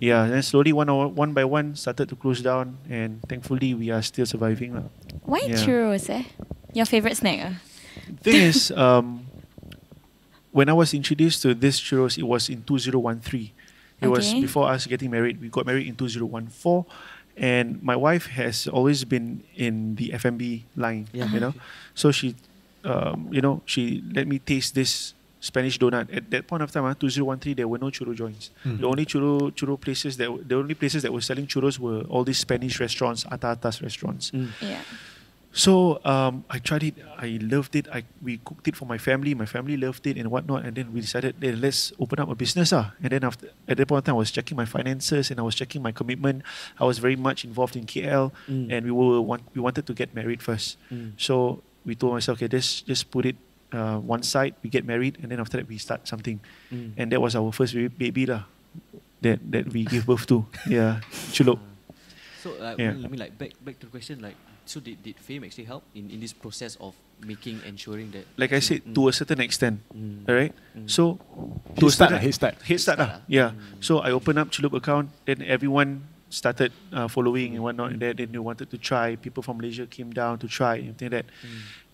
Yeah, and then slowly one by one started to close down, and thankfully we are still surviving. Why Yeah. churros? Your favorite snack? Thing is, when I was introduced to this churros, it was in 2013. It was Okay. before us getting married. We got married in 2014, and my wife has always been in the F&B line. Yeah. So she, she let me taste this Spanish donut. At that point of time, 2013, there were no churro joints. The only churro places that were selling churros were all these Spanish restaurants, atas restaurants. Yeah. So I tried it. I loved it. We cooked it for my family. My family loved it and whatnot. And then we decided, let's open up a business. And then at that point in time, I was checking my finances and I was checking my commitment. I was very much involved in KL, and we wanted to get married first. So we told myself, okay, let's just put it one side, we get married, and then after that we start something. And that was our first baby lah, that we gave birth to. Yeah, Chulop. So Yeah. I mean, like back to the question, like, so did fame actually help in this process of ensuring that? Like I said, to a certain extent, alright. So Head start. Head start lah. Yeah. So I opened up Chulop account, then everyone started following and whatnot, and then they wanted to try. People from Malaysia came down to try and everything like that.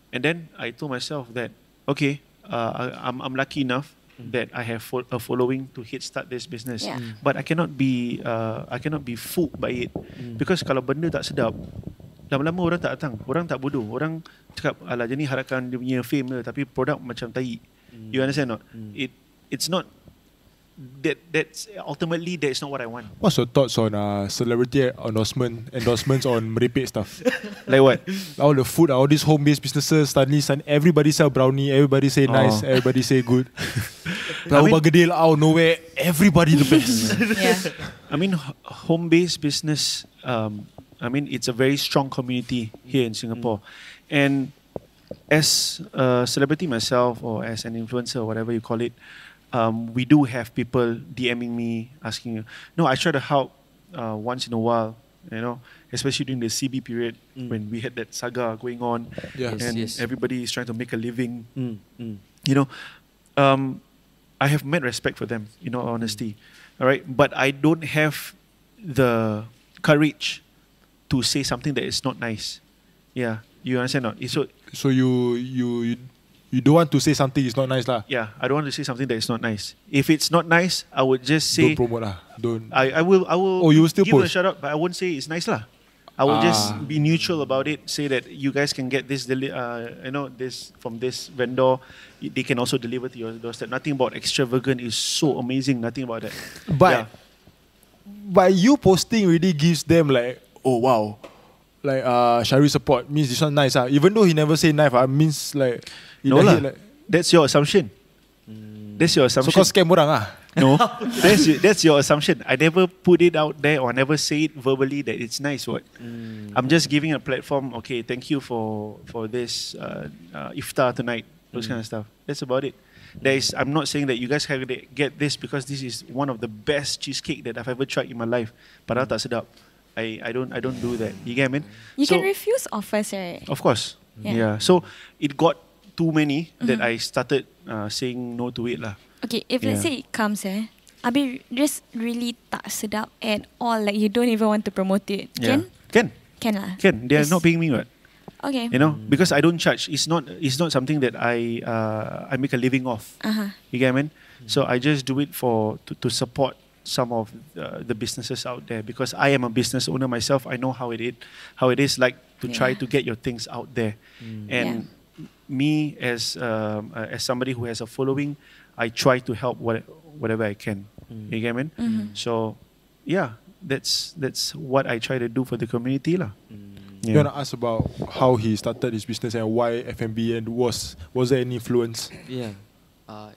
And then I told myself that, okay, I'm lucky enough that I have a following to head start this business. Yeah. But I cannot be fooled by it, because kalau benda tak sedap, lama-lama orang tak datang, orang tak bodoh, orang cakap alah jadi harapkan dia punya fame je, tapi produk macam tai. You understand not? It's not that's ultimately that's not what I want. What's your thoughts on celebrity endorsements on merepek stuff? Like what? All the food, all these home-based businesses, suddenly everybody sell brownie, everybody say nice, everybody say good. Bergedil out of nowhere, everybody the best. Yeah. I mean, home-based business, I mean, it's a very strong community here in Singapore. And as a celebrity myself, or as an influencer, whatever you call it, we do have people DMing me, asking, no, I try to help once in a while, you know, especially during the CB period when we had that saga going on, and everybody is trying to make a living. You know, I have mad respect for them, in all honesty. All right, but I don't have the courage to say something that is not nice. Yeah, you understand not? So you don't want to say something is not nice lah. Yeah, I don't want to say something that is not nice. If it's not nice, I would just say, Don't promote lah. Don't. I will. Oh, you will still give it a post? shout out, but I won't say it's nice lah. I will just be neutral about it. Say that you guys can get this, this from this vendor. They can also deliver to your doorstep. Nothing about extravagant is so amazing. Nothing about that. But you posting really gives them like, oh wow, like Syarif support means this one nice even though he never say nice means like No lah. like, That's your assumption. That's your so assumption. kau scam orang No, that's your assumption. I never put it out there or never say it verbally that it's nice. What? I'm just giving a platform. Okay, thank you for this iftar tonight. Those kind of stuff. That's about it. I'm not saying that you guys have to get this because this is one of the best cheesecake that I've ever tried in my life. Padahal tak sedap. I don't do that. You get what I mean? You can refuse offers, right? Of course. Yeah. Yeah. So it got too many that I started saying no to it lah. Okay, if let's say it comes, Abi just really tak sedap at all. Like you don't even want to promote it. Yeah. Can Can. lah. Can. They are not paying me what? Okay. You know, because I don't charge. It's not something that I make a living off. You get what I mean? So I just do it to support some of the businesses out there, because I am a business owner myself. I know how it is like to try to get your things out there. And me as somebody who has a following, I try to help whatever I can. You get what I mean? So yeah, that's what I try to do for the community lah. You want to ask about how he started his business and why F&B, and was there any influence? Yeah.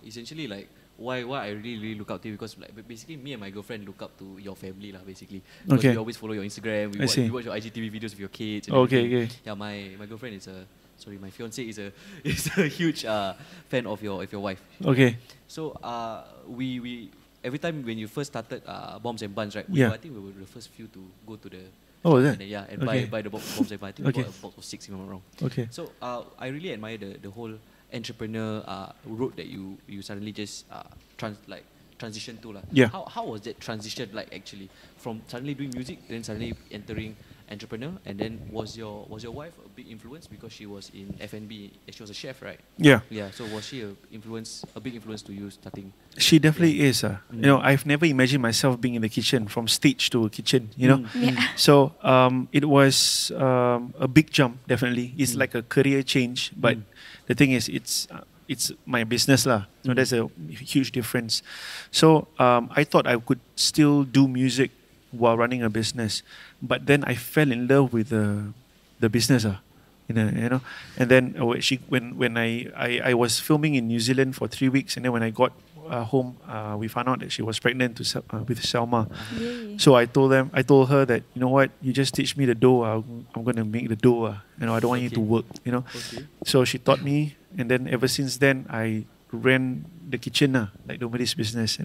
Essentially, like, why I really look up to you, because like basically me and my girlfriend look up to your family lah, basically. Because we always follow your Instagram. We watch your IGTV videos with your kids. And Okay. Yeah, my girlfriend is my fiance is a huge fan of your wife. Okay. So we every time when you first started Boms and Buns, right? I think we were the first few to go to the. Oh, is that? And buy the Boms and Buns. I think we bought a box of 6, if I'm not wrong. Okay. So I really admire the whole entrepreneur road that you suddenly just transition to lah. Yeah. How was that transition like actually, from suddenly doing music then suddenly entering entrepreneur? And then was your wife a big influence, because she was in F&B, she was a chef, right? Yeah. So was she a big influence to you starting? She definitely is. You know, I've never imagined myself being in the kitchen, from stage to kitchen, you know. So it was a big jump, definitely. It's like a career change, but the thing is, it's my business lah. So that's a huge difference. So I thought I could still do music while running a business, but then I fell in love with the business you know. And then when I was filming in New Zealand for 3 weeks, and then when I got home, we found out that she was pregnant with Selma. So I told her that, you know what, you just teach me the dough. I'm gonna make the dough. You know, I don't want you to work. You know. So she taught me, And then ever since then, I ran the kitchen, like nobody's business,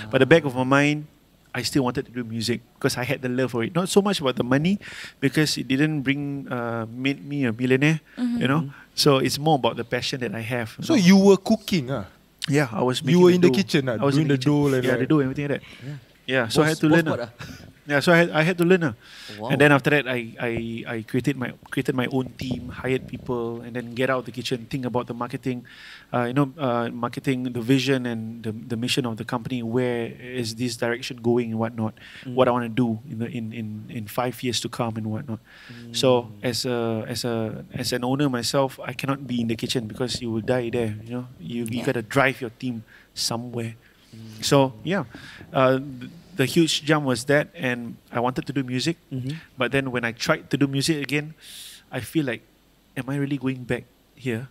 But the back of my mind, I still wanted to do music because I had the love for it. Not so much about the money, because it didn't made me a millionaire, So it's more about the passion that I have. So you were cooking, Yeah, I was. You were in the dough. kitchen, I was doing in the dough, like the dough, everything like that. Yeah, so I had to learn. Yeah, so I had to learn. Wow. And then after that, I created my own team, hired people, and then get out of the kitchen, think about the marketing, marketing, the vision and the mission of the company. Where is this direction going and whatnot? What I want to do in 5 years to come and whatnot. So as an owner myself, I cannot be in the kitchen because you will die there. You gotta drive your team somewhere. So yeah. The huge jump was that, and I wanted to do music. But then when I tried to do music again, I feel like, am I really going back here?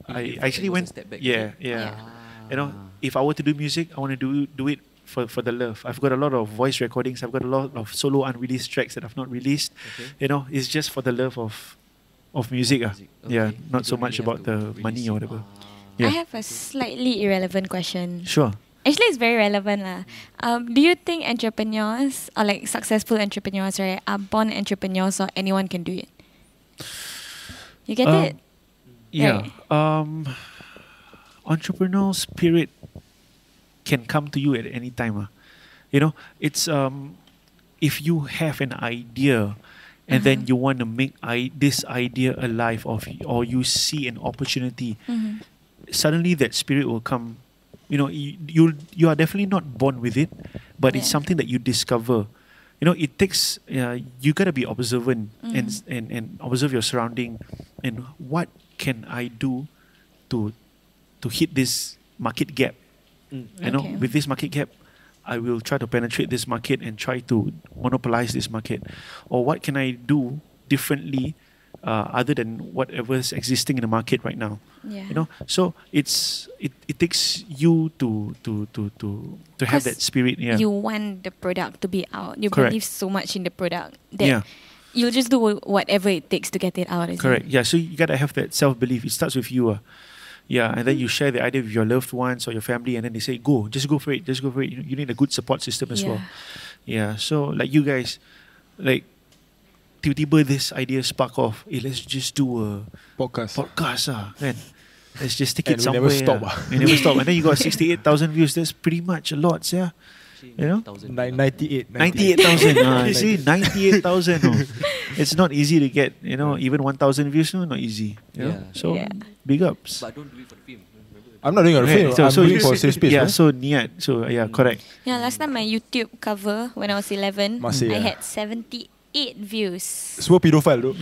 I actually went. Step back, Yeah. If I were to do music, I want to do it for the love. I've got a lot of voice recordings. I've got a lot of solo unreleased tracks that I've not released. Okay. It's just for the love of music. Okay. Yeah, You not so don't much really have about to the release money it. or whatever. I Yeah. have a slightly irrelevant question. Sure. Actually, it's very relevant lah. Do you think entrepreneurs or like successful entrepreneurs, right, are born entrepreneurs or anyone can do it? You get it? Yeah. Right. Entrepreneurial spirit can come to you at any time. It's if you have an idea and then you want to make this idea alive, or you see an opportunity, suddenly that spirit will come. You are definitely not born with it, but it's something that you discover. It takes you gotta be observant and observe your surrounding, and what can I do to hit this market gap. Okay. With this market gap, I will try to penetrate this market and try to monopolize this market. Or what can I do differently other than whatever's existing in the market right now? Yeah. So it takes you to have that spirit. Yeah. You want the product to be out. You Correct. believe so much in the product that you'll just do whatever it takes to get it out. Correct. Yeah. So you gotta have that self-belief. It starts with you. And then you share the idea with your loved ones or your family, and then they say, just go for it. You need a good support system as well. Yeah. So like you guys, like tiba-tiba this idea spark off. Let's just do a podcast. Kan? Let's just take it somewhere. We never stop. We never stop. And then you got 68,000 views. That's pretty much a lot, yeah. 98,000. 98,000. You see, 98,000. It's not easy to get. Even 1,000 views, not easy. So big ups. But don't do it for the film. I'm not doing it for the film. I'm doing it for safe space. Yeah, so niat. So correct. Yeah, last time my YouTube cover when I was 11, Masih, I had 78 views. Semua pedophile tu.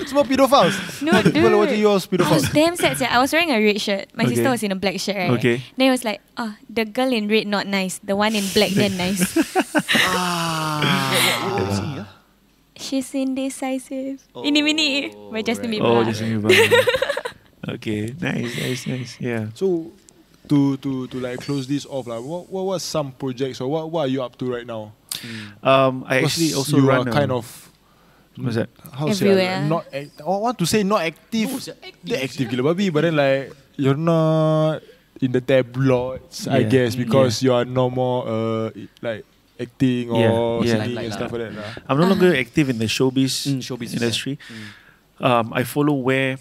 Semua pedophiles. No, dude. People are watching yours I pedophiles. was damn sad. I was wearing a red shirt. My Okay. sister was in a black shirt, right? Okay. Then it was like, the girl in red not nice. The one in black then nice. She's indecisive. Ini Mini by Justin Bieber. Oh, Justin Bieber. Okay, nice. Yeah. So to like close this off, like what some projects or what are you up to right now? I actually also you run are kind of what's that? how to say Everywhere. I want to say not active. No, sir, active. They're active gila babi, but then like you're not in the tabloids, I Yeah. guess, because you are no more like acting or Yeah. singing Like and stuff like that. lah. I'm no longer active in the showbiz, Showbiz industry. I follow where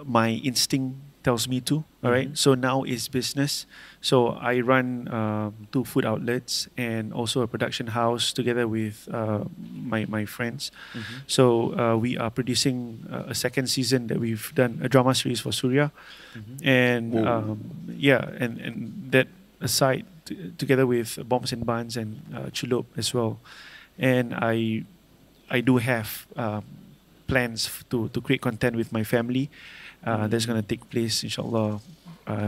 my instinct tells me to. All right. So now it's business. So I run 2 food outlets and also a production house together with my friends. So we are producing a second season that we've done a drama series for Surya, and and that aside together with Boms and Buns and Chulop as well, and I do have plans to create content with my family. That's gonna take place, inshallah,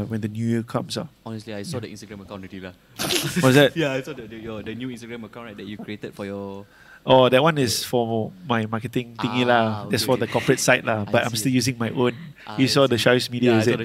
when the new year comes up. Honestly, I saw the Instagram account already lah. What's that? Yeah, I saw the new Instagram account, right, that you created for your Oh, that one is for my marketing thingy lah. That's for the corporate side lah. But I'm still using my own. You saw the Syarif's media, is it?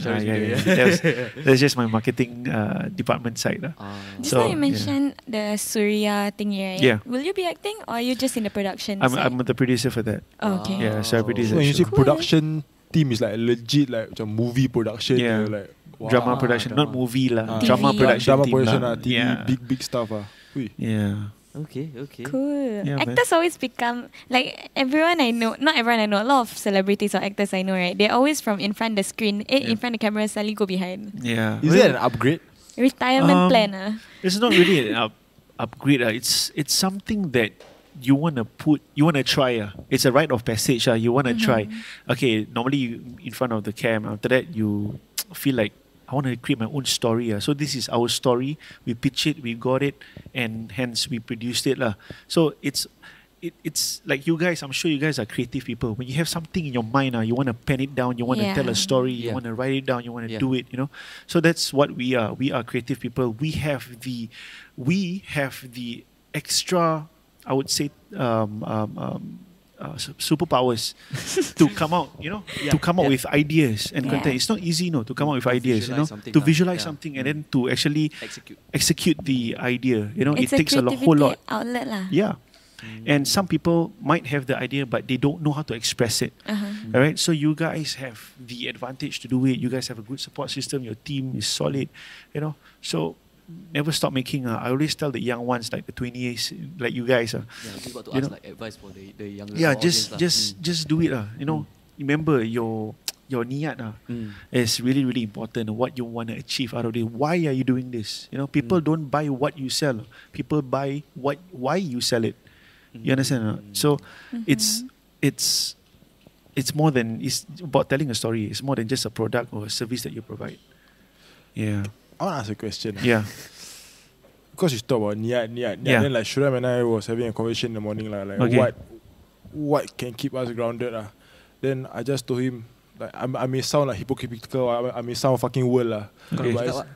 That's just my marketing department side lah. Just now you mentioned the Surya thingy, right? Yeah. Will you be acting or are you just in the production side? I'm the producer for that. Oh, okay. Yeah, so I produce So that when you say show. production team is like legit like macam movie production, Yeah. like Drama production, not movie lah. Drama TV. production drama team production lah. TV, Yeah. big stuff Ui. Yeah. Okay. Cool. Yeah, man. Actors always become like everyone I know. Not everyone I know. A lot of celebrities or actors I know, right? They're always from in front of the screen, in front of the camera, suddenly go behind. Yeah. Is it an upgrade? Retirement plan. It's not really an upgrade. It's something that you wanna try. It's a rite of passage. You wanna try. Okay, normally you in front of the cam. After that, you feel like I want to create my own story. So this is our story. We pitch it, we got it, and hence we produced it. So it's like you guys, I'm sure you guys are creative people. When you have something in your mind, you want to pen it down, you want to tell a story, you want to write it down, you want to do it, So that's what we are. We are creative people. We have the extra, I would say, superpowers to come out, to come out with ideas and content. It's not easy, to come out with ideas, to visualize something and then to actually execute the idea. It takes a whole lot. Outlet lah. Yeah. And some people might have the idea, but they don't know how to express it. All right. So you guys have the advantage to do it. You guys have a good support system. Your team is solid. So never stop making. I always tell the young ones, like the 20s, like you guys. You got to ask like advice for the younger. Yeah, just do it. Remember your niyat is really, really important. What you want to achieve out of it. Why are you doing this? People don't buy what you sell. People buy why you sell it. You understand? So it's more than, it's about telling a story. It's more than just a product or a service that you provide. Yeah. I want to ask a question. Yeah. Because you talk about niyat. Yeah. Then like Chulop and I was having a conversation in the morning like Okay. what can keep us grounded Then I just told him like I may sound like hypocritical, I may sound fucking world Okay. But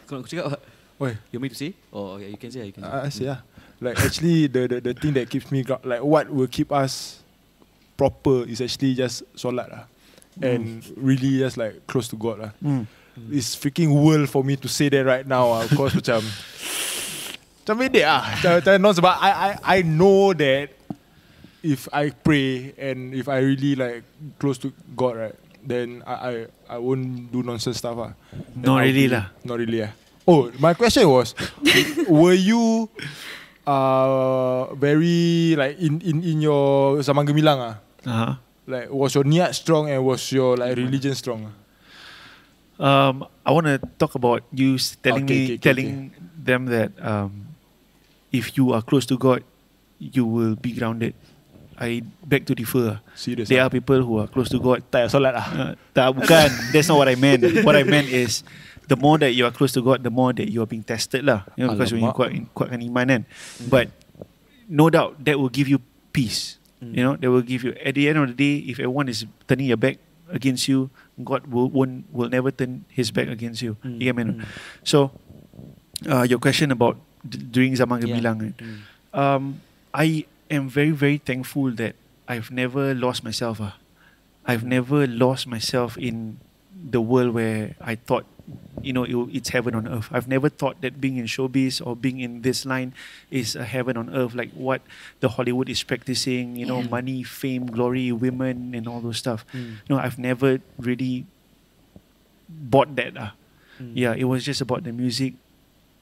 Kau nak cakap what? Why? You want me to say? Or you can say. I say like actually the thing that keeps me like what will keep us proper is actually just solat and really just like close to God It's freaking world for me to say that right now. Of course macam bedek sebab I know that if I pray and if I really like close to God, right, then I won't do nonsense stuff Not really lah. Not really Oh, my question was were you very like in your zaman gemilang like was your niyat strong and was your like religion strong? I want to talk about you telling Okay. them that if you are close to God, you will be grounded. I beg to differ. Serious? There are people who are close to God. Tak solat Tak, bukan. That's not what I meant. What I meant is the more that you are close to God, the more that you are being tested because when you kuatkan iman kan. But no doubt that will give you peace. That will give you, at the end of the day, if everyone is turning your back against you, God will never turn his back against you. You get me? So your question about during zaman gemilang, I am very, very thankful that I've never lost myself. I've never lost myself in the world where I thought it's heaven on earth. I've never thought that being in showbiz or being in this line is a heaven on earth, like what the Hollywood is practicing, money, fame, glory, women and all those stuff. I've never really bought that. Yeah, it was just about the music,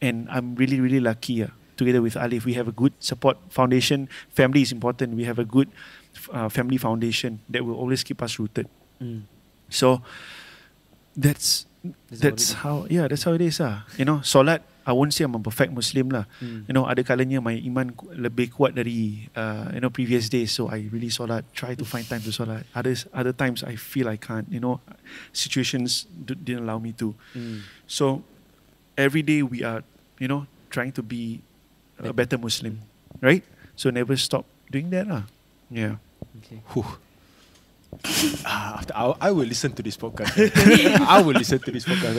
and I'm really, really lucky. Together with Alif, we have a good support foundation. Family is important. We have a good family foundation that will always keep us rooted. So that's how it is. Solat, I won't say I'm a perfect Muslim lah. Ada kalanya my iman lebih kuat dari previous days, so I really solat, try to find time to solat. Other times I feel I can't. Situations didn't allow me to. So every day we are trying to be a better Muslim, right? So never stop doing that Yeah. Okay. I will listen to this podcast. I will listen to this podcast.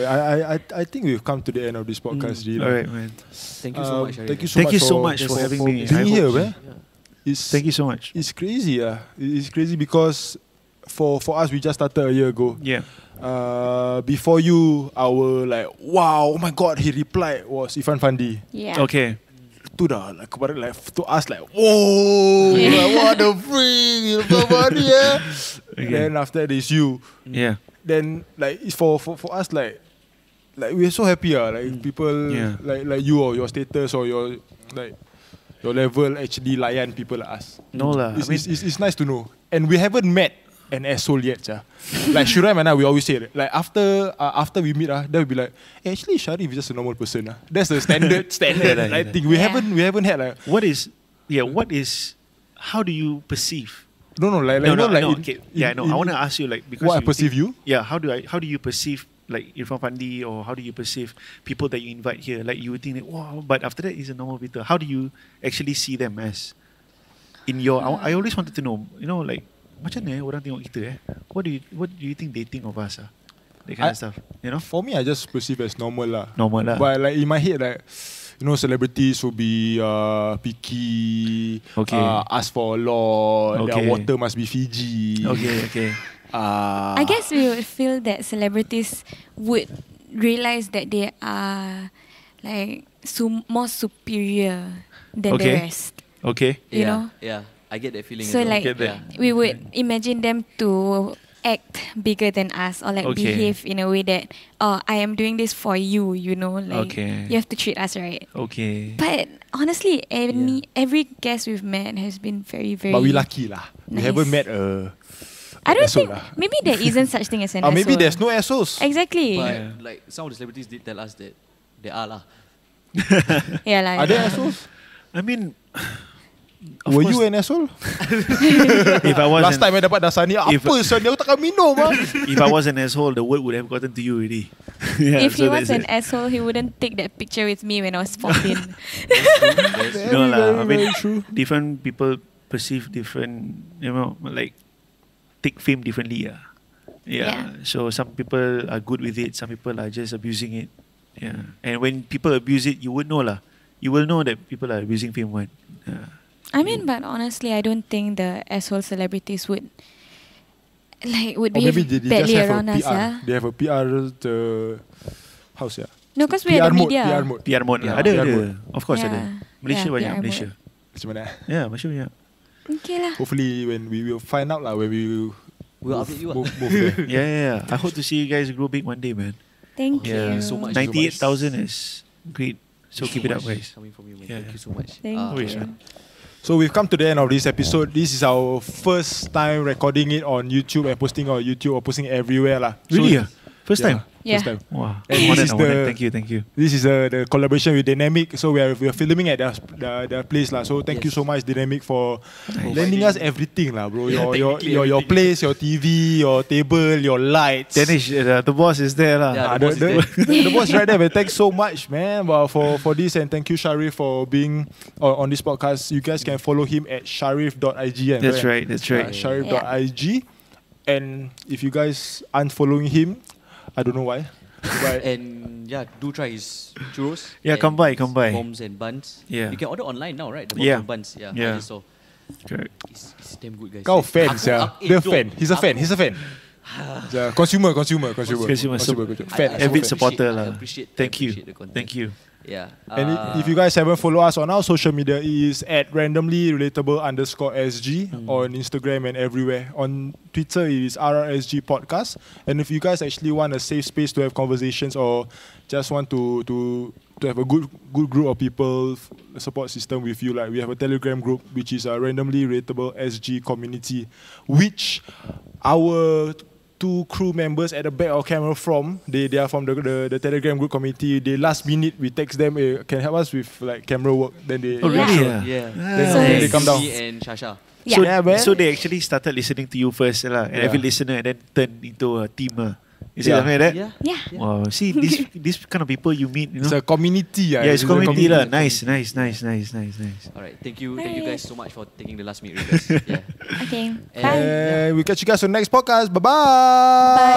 I think we've come to the end of this podcast. All right, man. Thank you so much. Thank you so much for having me. Being here, man. Thank you so much. It's crazy, It's crazy because for us, we just started a year ago. Yeah. Before you, our like, wow, oh my God, he replied was Irfan Fandi. Yeah. Okay. To us like, whoa, like, what the freak, Irfan Fandi, Okay. Then after that is you. Yeah. Then like it's for us like we're so happy, like people like you or your status or your like your level actually layan people like us. No lah. It's nice to know. And we haven't met an asshole yet, Like Shuraim and I, we always say that. Like after we meet, then we'll be like, hey, actually Syarif is just a normal person. That's the standard I think. We haven't had like What is how do you perceive? No, I want to ask you like because what I perceive you? Yeah, how do you perceive like Irfan Fandi, or how do you perceive people that you invite here? Like you would think that, wow, but after that he's a normal Peter. How do you actually see them as in your? I always wanted to know, like macam mana orang tengok kita What do you think they think of us? That kind of stuff. For me, I just perceive as normal lah. Normal lah. But like in my head, like celebrities will be picky. Okay. Ask for a lot. Okay. Their water must be Fiji. Okay. I guess we would feel that celebrities would realize that they are like more superior than the rest. Okay. You know? Yeah, I get that feeling. So as well. like we would imagine them to act bigger than us, or like behave in a way that I am doing this for you, like you have to treat us right. Okay. But honestly, every guest we've met has been very, very But we lucky lah. We nice. haven't met I don't think lah. maybe there isn't such thing as an asshole. Maybe there's no assholes. Exactly. But like some of the celebrities did tell us that they are lah. Yeah, like Are there assholes? I mean, were you an asshole? if I was Last time I dapat dasani apa sebenarnya aku takkan minum if I was an asshole, the word would have gotten to you already. if he was an asshole, he wouldn't take that picture with me when I was 14. No lah. I very mean, true. different people perceive different, like take fame differently. Yeah. So some people are good with it. Some people are just abusing it. Yeah. And when people abuse it, you would know lah. You will know that people are abusing fame. What? I mean, but honestly, I don't think the asshole celebrities would Or maybe behave they badly just have around a us. PR. Yeah. They have a PR how say? No, because we are the media. PR mode lah. Yeah, Ada. PR mode. Of course Yeah. ada. Malaysia Yeah, banyak. PR Malaysia. Macam mana? Yeah, Malaysia banyak. Okay lah. Hopefully when we will find out lah, when we will We'll update you. move there. Yeah. I hope to see you guys grow big one day, man. Thank Yeah. you. So much. 98,000 is great. So keep it up, guys. Coming from you, man. Yeah. Thank you so much. Thank Always, you. man. So we've come to the end of this episode. This is our first time recording it on YouTube and posting on YouTube or posting everywhere lah. Really? So, First time? Yeah. First time. Wow. And Honored, this is honored. the- Thank you. This is the collaboration with Dynamic. So we are filming at the place lah. So thank you so much Dynamic for lending us everything lah, bro. Your place, your TV, your table, your lights. Danish, the boss is there lah. Yeah. The boss right there. Man. Thanks so much, man, for this, and thank you Syarif for being on this podcast. You guys can follow him at sharif.ig. That's right. Sharif.ig. And if you guys aren't following him, I don't know why. But And do try his churros. Yeah, and come by. Bombs and buns. Yeah. You can order online now, right? The bombs Yeah. and buns. Yeah. Yeah. I just saw. Correct. It's damn good, guys. kau fans ya. Dia fan. He's a fan. Consumer. Consumer. Fan. Avid Fan. supporter I lah. appreciate Thank you. the content. Thank you. Yeah. And if you guys haven't followed us on our social media, it is at randomly relatable _SG on Instagram and everywhere. On Twitter, it is RRSG Podcast. And if you guys actually want a safe space to have conversations or just want to have a good group of people, a support system with you, like we have a Telegram group which is a randomly relatable SG community, which our two crew members at the back of camera they are from the Telegram group community. They last minute we text them, can help us with like camera work. Then they Oh, really? Yeah. Yeah. Then they come down. Me and Shasha. Yeah. So, Yeah, man. so they actually started listening to you first lah, and Yeah. every listener and then turned into a team lah. Is Yeah. it something like that? Yeah. Yeah. Wow. See, this kind of people you meet, It's a community. yeah, it's a community lah. Nice. All right. Thank you guys so much for taking the last minute with us. Yeah. Okay. And Bye. And we'll catch you guys on the next podcast. Bye-bye. Bye.